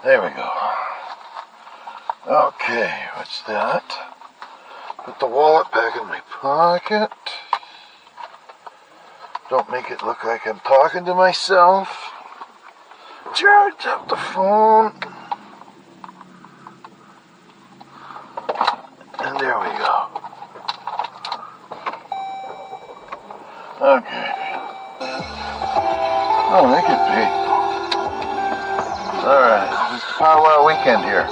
There we go. Okay, what's that? Put the wallet back in my pocket. Don't make it look like I'm talking to myself. Charge up the phone. And there we go. Okay. Oh, they could be. Alright, it's powwow weekend here.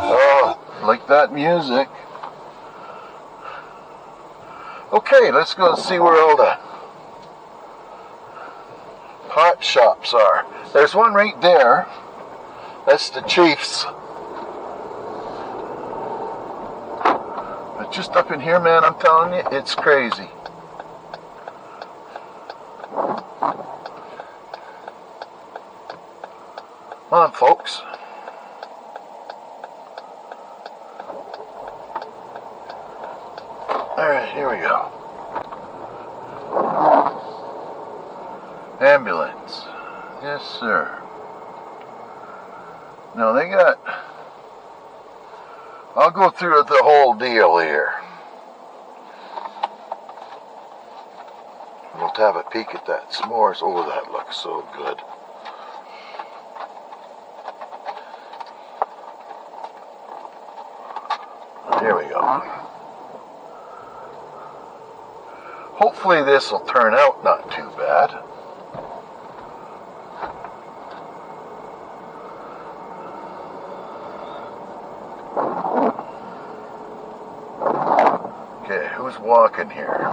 Oh, like that music. Okay, let's go see where all the pot shops are. There's one right there. That's the Chief's. But just up in here, man, I'm telling you, it's crazy. Come on, folks. Alright, here we go. Ambulance. Yes, sir. No, they got... I'll go through the whole deal here. We'll have a peek at that s'mores. Oh, that looks so good. Here we go. Hopefully this will turn out not too bad. Okay, who's walking here?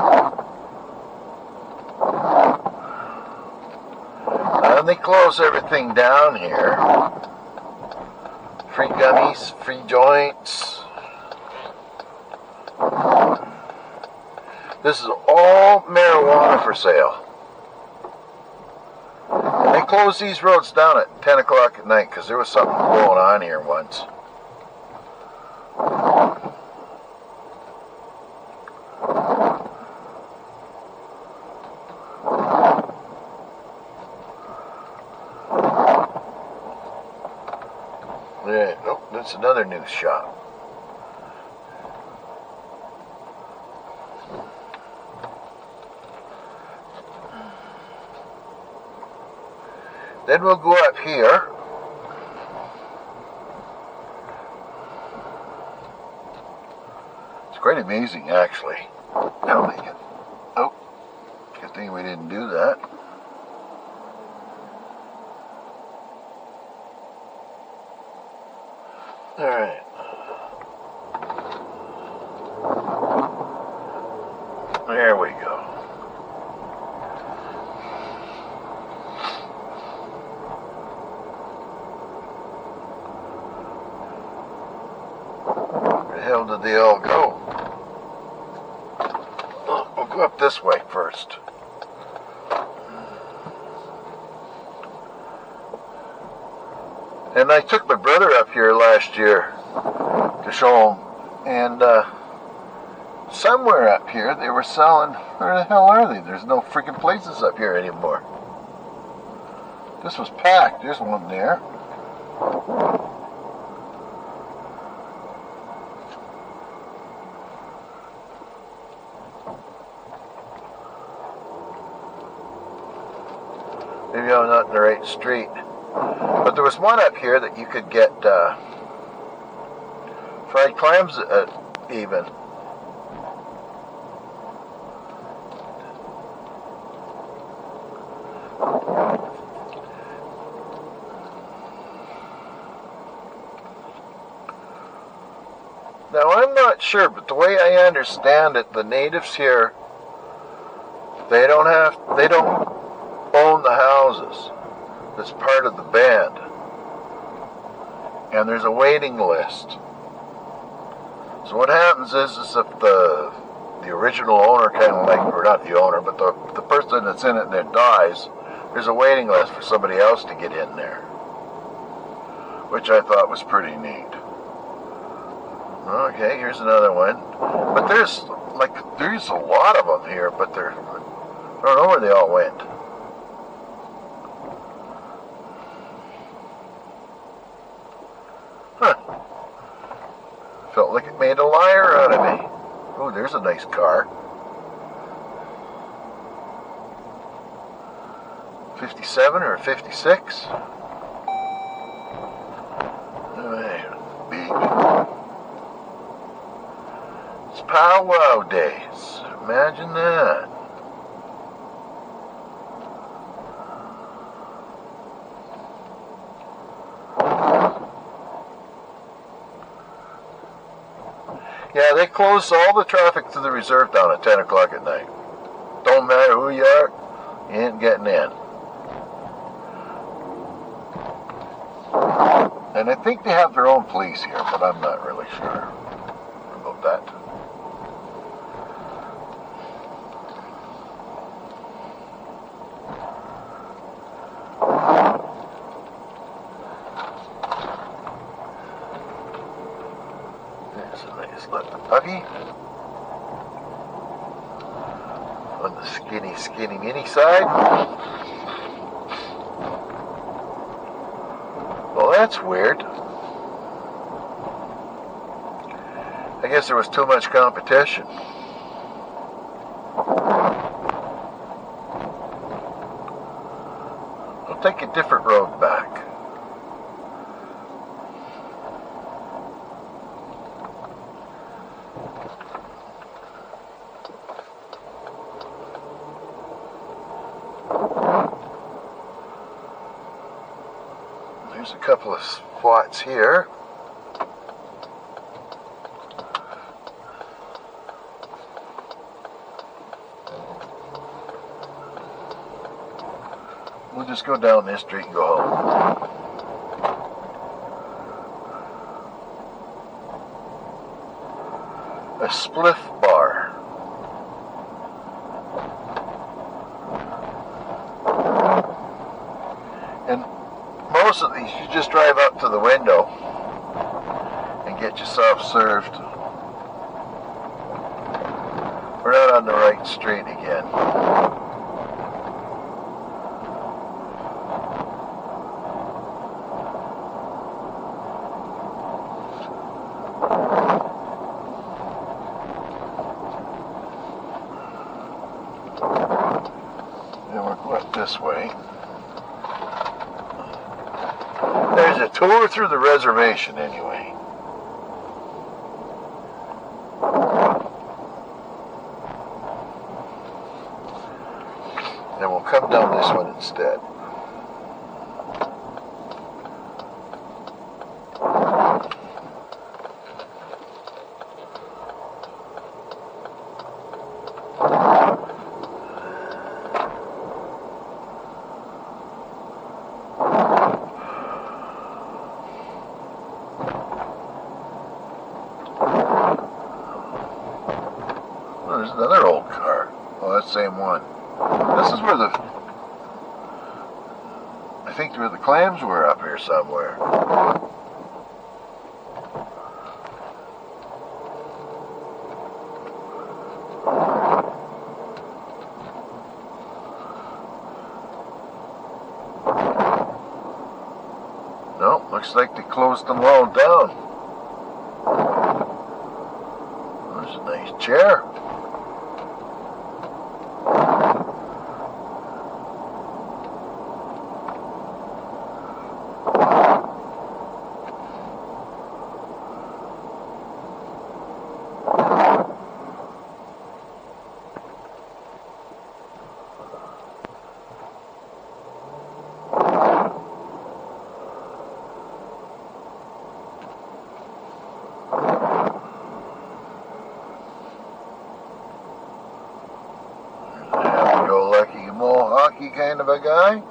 And they close everything down here. Free gummies, free joints. This is all marijuana for sale. And they closed these roads down at 10 o'clock at night because there was something going on here once. Yeah, nope, that's another news shop. Then we'll go up here. It's quite amazing, actually. Now we get, oh, good thing we didn't do that. All right. There we go. Where the hell did they all go? We'll go up this way first. And I took my brother up here last year to show him, and somewhere up here they were selling, where the hell are they? There's no freaking places up here anymore. This was packed. There's one there. Maybe I'm not in the right street. But there was one up here that you could get fried clams even. Now I'm not sure, but the way I understand it, the natives here, they don't own the houses. That's part of the band. And there's a waiting list. So what happens is if the original owner kind of like, or not the owner, but the person that's in it that dies, there's a waiting list for somebody else to get in there. Which I thought was pretty neat. Okay, here's another one. But there's a lot of them here, but I don't know where they all went. Felt like it made a liar out of me. Oh, there's a nice car. 57 or 56? Big. It's powwow days. Imagine that. Yeah, they close all the traffic to the reserve down at 10 o'clock at night. Don't matter who you are, you ain't getting in. And I think they have their own police here, but I'm not really sure about that. There's a nice little puppy. On the skinny mini side. Well, that's weird. I guess there was too much competition. I'll take a different road back. There's a couple of spots here. We'll just go down this street and go home. A spliff bar. And most of these, you just drive up to the window and get yourself served. We're not on the right street again. And we're going this way. There's a tour through the reservation anyway. And we'll come down this one instead. There's another old car. Oh, that's the same one. This is where I think where the clams were up here somewhere. No, looks like they closed them all down. There's a nice chair. Hockey kind of a guy.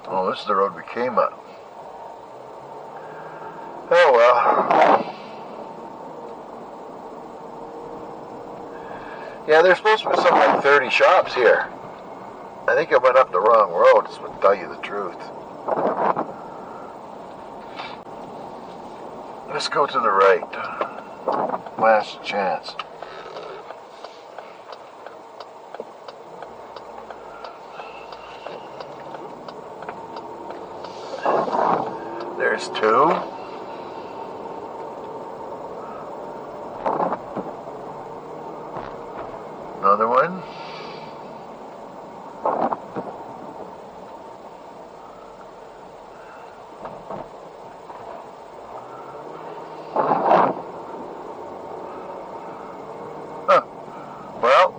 Oh, this is the road we came up. Oh well. Yeah, there's supposed to be something like 30 shops here. I think I went up the wrong road, to tell you the truth. Let's go to the right. Last chance. There's two. Another one. Huh. Well,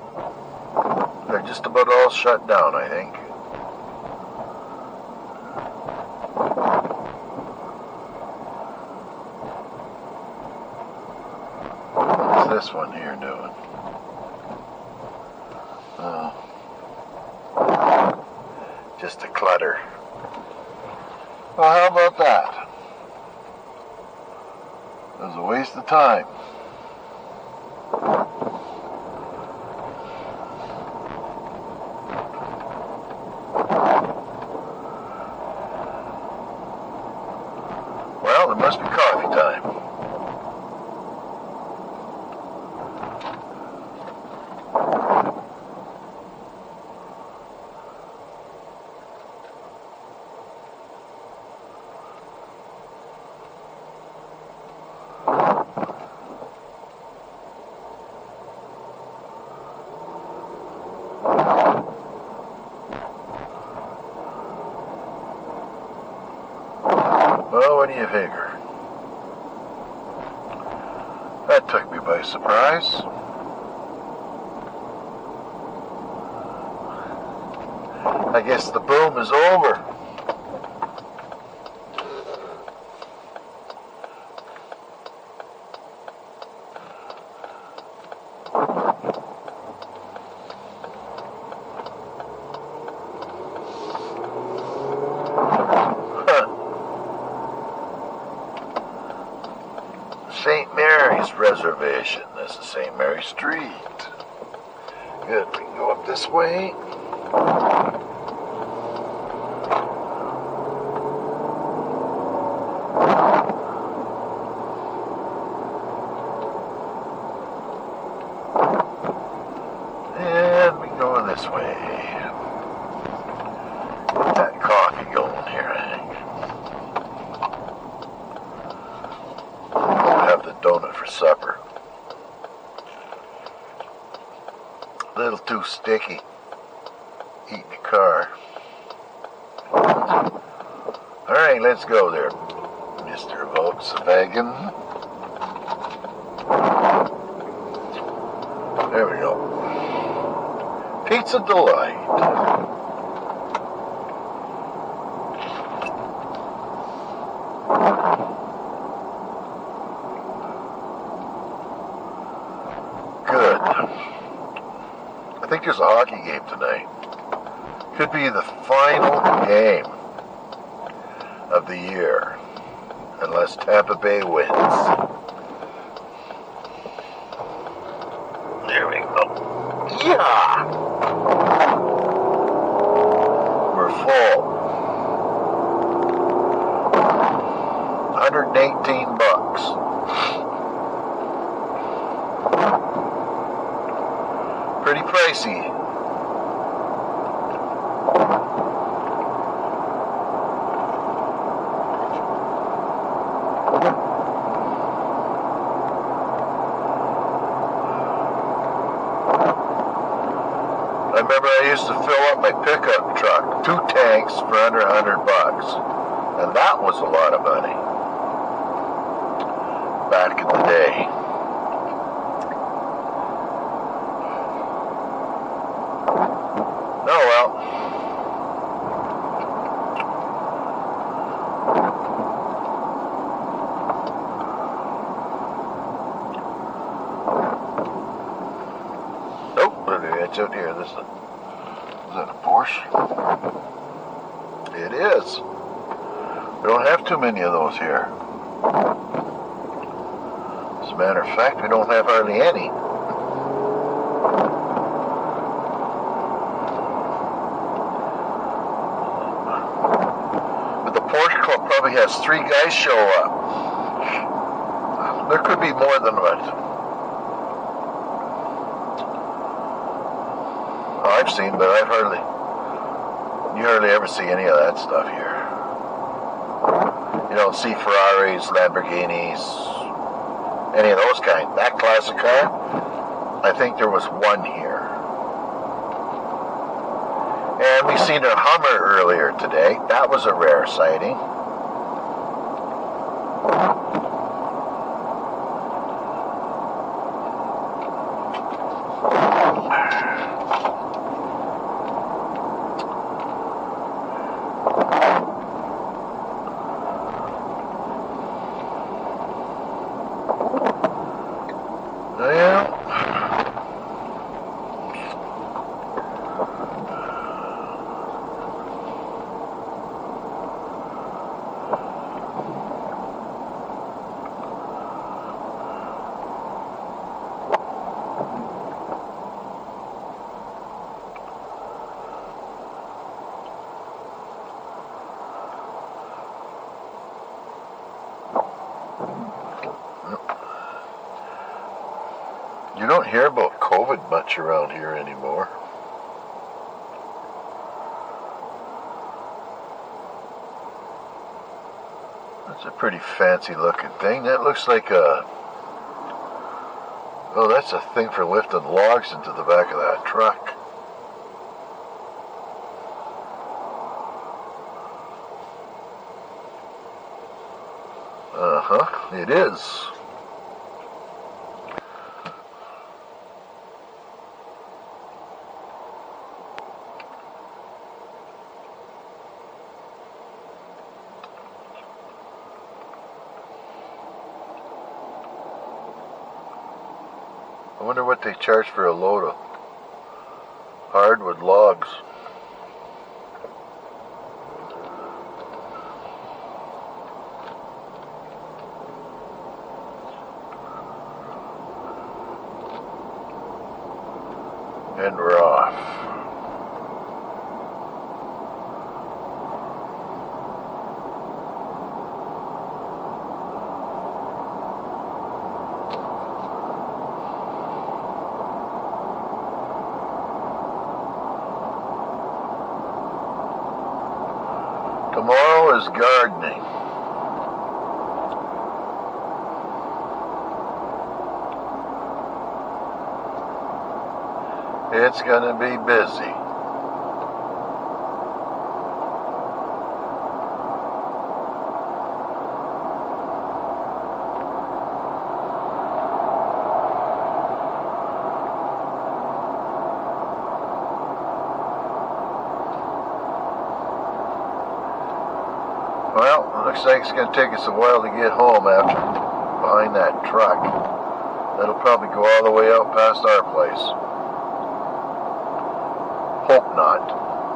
they're just about all shut down, I think. What's this one here doing? Just a clutter. Well, how about that? It was a waste of time. Well, it must be coffee time. Well, what do you figure? That took me by surprise. I guess the boom is over. St. Mary's Reservation. This is St. Mary Street. Good, we can go up this way. And we go this way. Get that coffee going here, I think. Have the donut for supper. A little too sticky. Eat in the car. Alright, let's go there, Mr. Volkswagen. There we go. Pizza Delight. Good. I think there's a hockey game tonight. Could be the final game of the year, unless Tampa Bay wins. There we go. Yeah! We're full. $118. Pretty pricey. I remember I used to fill up my pickup truck, 2 tanks for under $100, and that was a lot of money back in the day. Oh well. Nope, it's out here. Is that a Porsche? It is. We don't have too many of those here. As a matter of fact, we don't have hardly any. But the Porsche Club probably has 3 guys show up. There could be more than that. I've seen, but you hardly ever see any of that stuff here. You don't see Ferraris, Lamborghinis, any of those kind. That class of car, I think there was one here. And we seen a Hummer earlier today. That was a rare sighting. You don't hear about COVID much around here anymore. That's a pretty fancy looking thing. That looks like a... Oh, that's a thing for lifting logs into the back of that truck. Uh-huh, it is. I wonder what they charge for a load of hardwood logs. And we're off. Tomorrow is gardening. It's gonna be busy. Well, it looks like it's going to take us a while to get home after behind that truck. That'll probably go all the way out past our place. Hope not.